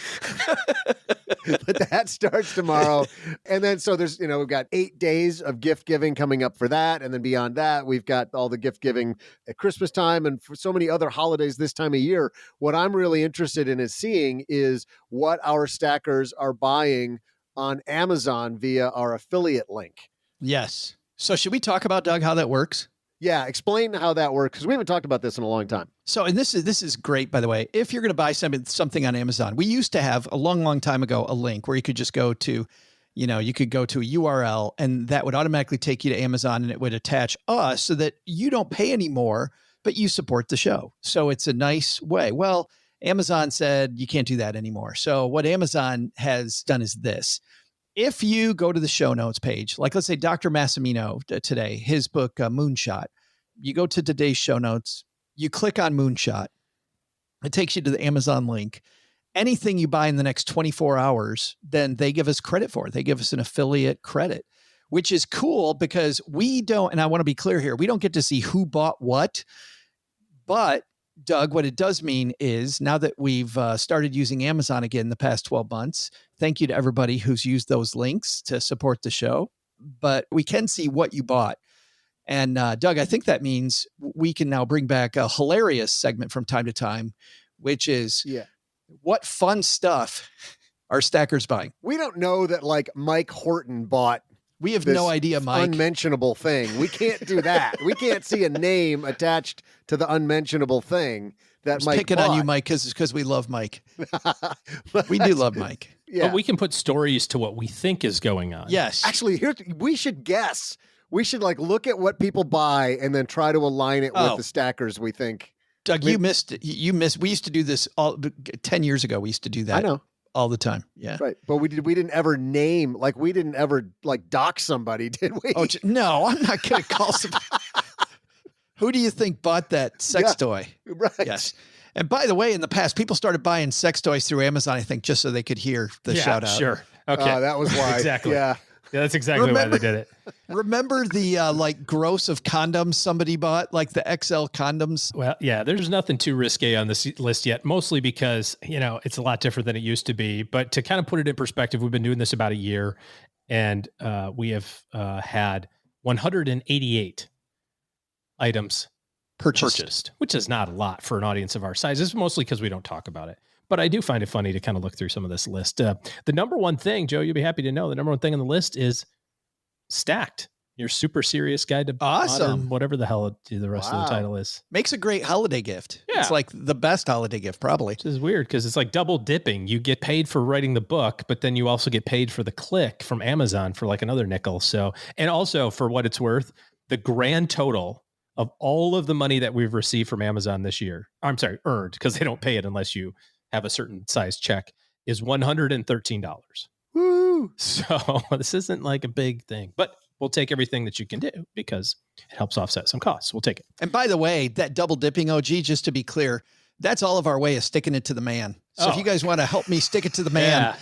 But that starts tomorrow. And then, so there's, we've got 8 days of gift giving coming up for that. And then beyond that, we've got all the gift giving at Christmas time and for so many other holidays this time of year. What I'm really interested in is seeing is what our stackers are buying on Amazon via our affiliate link. Yes. So should we talk about, Doug, how that works? Yeah, explain how that works, because we haven't talked about this in a long time. So, and this is great, by the way. If you're going to buy something on Amazon, we used to have a long time ago a link where you could just go to, you could go to a URL and that would automatically take you to Amazon and it would attach us so that you don't pay anymore, but you support the show. So it's a nice way. Well, Amazon said you can't do that anymore. So what Amazon has done is this. If you go to the show notes page, like let's say Dr. Massimino today, his book, Moonshot, you go to today's show notes, you click on Moonshot, it takes you to the Amazon link. Anything you buy in the next 24 hours, then they give us credit for it. They give us an affiliate credit, which is cool because we don't, and I want to be clear here, we don't get to see who bought what, but Doug, what it does mean is now that we've started using Amazon again the past 12 months, thank you to everybody who's used those links to support the show, but we can see what you bought. And Doug, I think that means we can now bring back a hilarious segment from time to time, which is what fun stuff are stackers buying? We don't know that like Mike Horton bought. We have no idea, Mike. Unmentionable thing. We can't do that. We can't see a name attached to the unmentionable thing that Mike picking bought. on you, Mike, because we love Mike. We do love Mike. Yeah. But we can put stories to what we think is going on. Yes. Actually, we should guess. We should like look at what people buy and then try to align it with the stackers we think. Doug, you missed. We used to do this 10 years ago. We used to do that. I know. All the time. Yeah. Right. But we didn't ever name, like we didn't ever like dox somebody, did we? Oh, no, I'm not going to call somebody. Who do you think bought that sex toy? Right. Yes. And by the way, in the past, people started buying sex toys through Amazon, I think, just so they could hear the shout out. Sure. Okay. That was why. Exactly. Yeah. Yeah, that's exactly why they did it. Remember the like gross of condoms somebody bought, like the XL condoms? Well, yeah, there's nothing too risque on this list yet, mostly because, it's a lot different than it used to be. But to kind of put it in perspective, we've been doing this about a year and we have had 188 items purchased, which is not a lot for an audience of our size. It's mostly because we don't talk about it. But I do find it funny to kind of look through some of this list. The number one thing, Joe, you'll be happy to know, the number one thing on the list is Stacked, your super serious guide to modern, whatever the hell the rest of the title is. Makes a great holiday gift. Yeah. It's like the best holiday gift, probably. Which is weird because it's like double dipping. You get paid for writing the book, but then you also get paid for the click from Amazon for like another nickel. So, and also for what it's worth, the grand total of all of the money that we've received from Amazon this year, earned, because they don't pay it unless you have a certain size check, is $113. Woo! So this isn't like a big thing, but we'll take everything that you can do because it helps offset some costs. We'll take it. And by the way, that double dipping, OG, just to be clear, that's all of our way of sticking it to the man. So if you guys want to help me stick it to the man,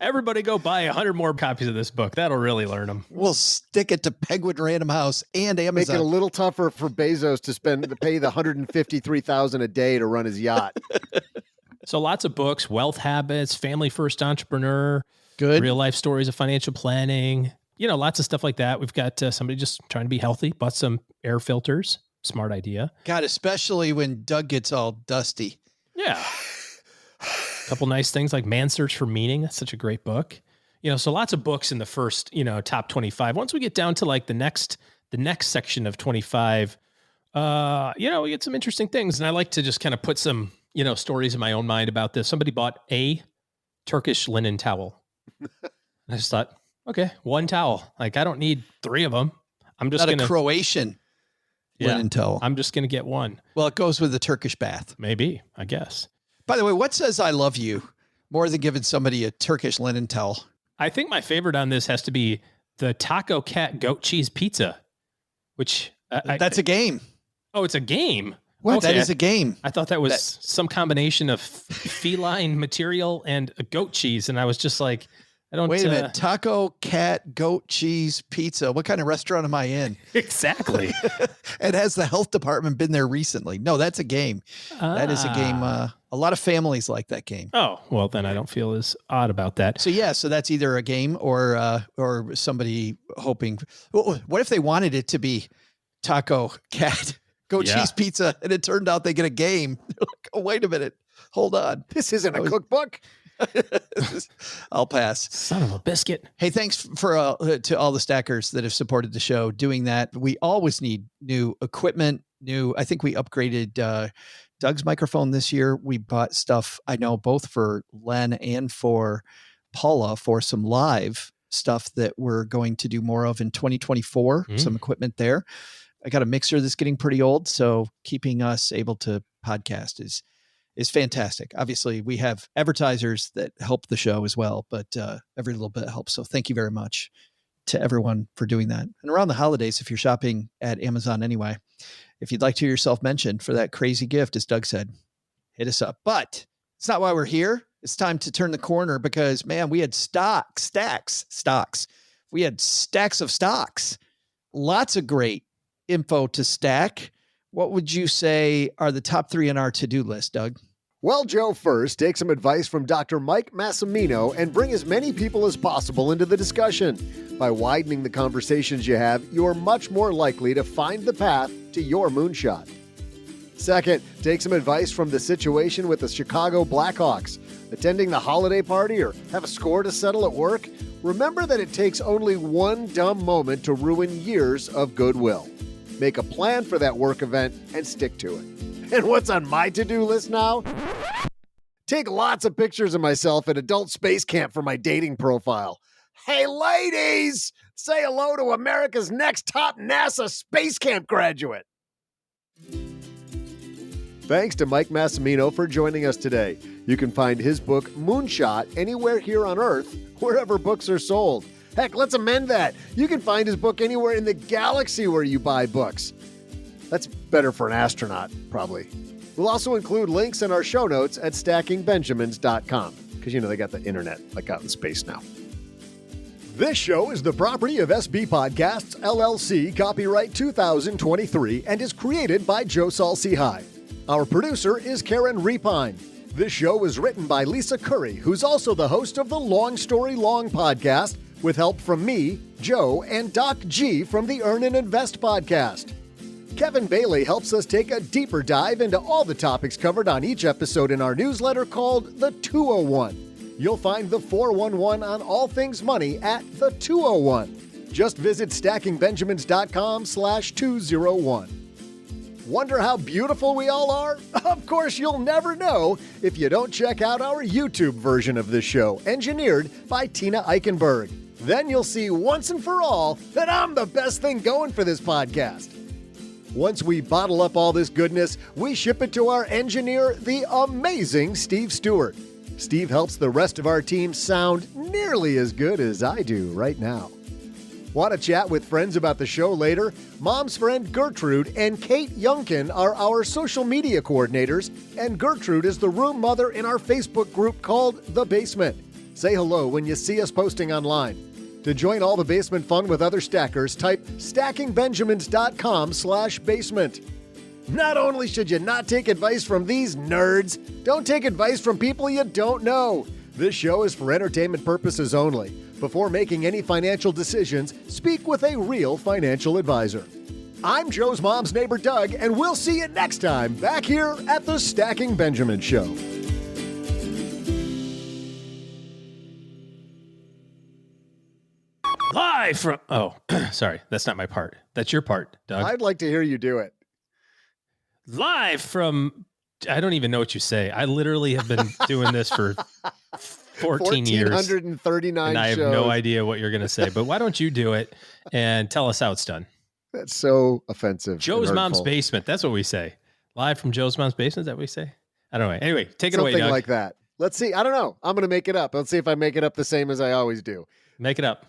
Everybody go buy 100 more copies of this book. That'll really learn them. We'll stick it to Penguin Random House and Amazon. Make it a little tougher for Bezos to pay the $153,000 a day to run his yacht. So lots of books, Wealth Habits, Family First Entrepreneur, Good. Real Life Stories of Financial Planning, lots of stuff like that. We've got somebody just trying to be healthy, bought some air filters. Smart idea. God, especially when Doug gets all dusty. Yeah. A couple nice things like Man's Search for Meaning. That's such a great book. So lots of books in the first, top 25. Once we get down to like the next section of 25, we get some interesting things. And I like to just kind of put some, stories in my own mind about this. Somebody bought a Turkish linen towel. I just thought, okay, one towel. Like I don't need 3 of them. I'm just going to Croatian linen towel. I'm just going to get one. Well, it goes with the Turkish bath. Maybe, I guess. By the way, what says I love you more than giving somebody a Turkish linen towel? I think my favorite on this has to be the Taco Cat Goat Cheese Pizza, which... that's a game. Oh, it's a game? What? Okay. That is a game. I thought that was some combination of feline material and a goat cheese, and I was just like... Wait a minute. Taco Cat Goat Cheese Pizza. What kind of restaurant am I in? Exactly. And has the health department been there recently? No, that's a game. That is a game. A lot of families like that game. Oh, well, then I don't feel as odd about that. So that's either a game or somebody hoping. What if they wanted it to be Taco Cat Goat Cheese Pizza and it turned out they get a game? They're like, oh, wait a minute. Hold on. This isn't a cookbook. I'll pass. Son of a biscuit. Hey, thanks for to all the stackers that have supported the show doing that. We always need new equipment. I think we upgraded Doug's microphone this year. We bought stuff, I know, both for Len and for Paula for some live stuff that we're going to do more of in 2024. Some equipment there. I got a mixer that's getting pretty old, so keeping us able to podcast is fantastic. Obviously, we have advertisers that help the show as well, but every little bit helps. So thank you very much to everyone for doing that. And around the holidays, if you're shopping at Amazon anyway, if you'd like to hear yourself mentioned for that crazy gift, as Doug said, hit us up. But it's not why we're here. It's time to turn the corner because, man, we had stocks. We had stacks of stocks. Lots of great info to stack. What would you say are the top 3 on our to-do list, Doug? Well, Joe, first, take some advice from Dr. Mike Massimino and bring as many people as possible into the discussion. By widening the conversations you have, you're much more likely to find the path to your moonshot. Second, take some advice from the situation with the Chicago Blackhawks. Attending the holiday party or have a score to settle at work? Remember that it takes only one dumb moment to ruin years of goodwill. Make a plan for that work event and stick to it. And what's on my to-do list now? Take lots of pictures of myself at adult space camp for my dating profile. Hey, ladies! Say hello to America's next top NASA space camp graduate. Thanks to Mike Massimino for joining us today. You can find his book, Moonshot, anywhere here on Earth, wherever books are sold. Heck, let's amend that. You can find his book anywhere in the galaxy where you buy books. That's better for an astronaut, probably. We'll also include links in our show notes at stackingbenjamins.com, because, they got the internet, like out in space now. This show is the property of SB Podcasts, LLC, copyright 2023, and is created by Joe Saul-Sehy. Our producer is Karen Repine. This show was written by Lisa Curry, who's also the host of the Long Story Long podcast, with help from me, Joe, and Doc G from the Earn and Invest podcast. Kevin Bailey helps us take a deeper dive into all the topics covered on each episode in our newsletter called The 201. You'll find the 411 on all things money at The 201. Just visit stackingbenjamins.com/201. Wonder how beautiful we all are? Of course, you'll never know if you don't check out our YouTube version of this show, engineered by Tina Eichenberg. Then you'll see once and for all that I'm the best thing going for this podcast. Once we bottle up all this goodness, we ship it to our engineer, the amazing Steve Stewart. Steve helps the rest of our team sound nearly as good as I do right now. Want to chat with friends about the show later? Mom's friend Gertrude and Kate Youngkin are our social media coordinators, and Gertrude is the room mother in our Facebook group called The Basement. Say hello when you see us posting online. To join all the basement fun with other stackers, type stackingbenjamins.com/basement. Not only should you not take advice from these nerds, don't take advice from people you don't know. This show is for entertainment purposes only. Before making any financial decisions, speak with a real financial advisor. I'm Joe's mom's neighbor, Doug, and we'll see you next time back here at the Stacking Benjamin Show. Live from... Oh, sorry. That's not my part. That's your part, Doug. I'd like to hear you do it. Live from... I don't even know what you say. I literally have been doing this for 14 years. 1,439 and I have shows. no idea what you're going to say. But why don't you do it and tell us how it's done? That's so offensive. Joe's and mom's hurtful. basement. That's what we say. Live from Joe's mom's basement. Is that what we say? I don't know. Anyway, take it away, Something Doug. like that. Let's see. I don't know. I'm going to make it up. Let's see if I make it up the same as I always do. Make it up.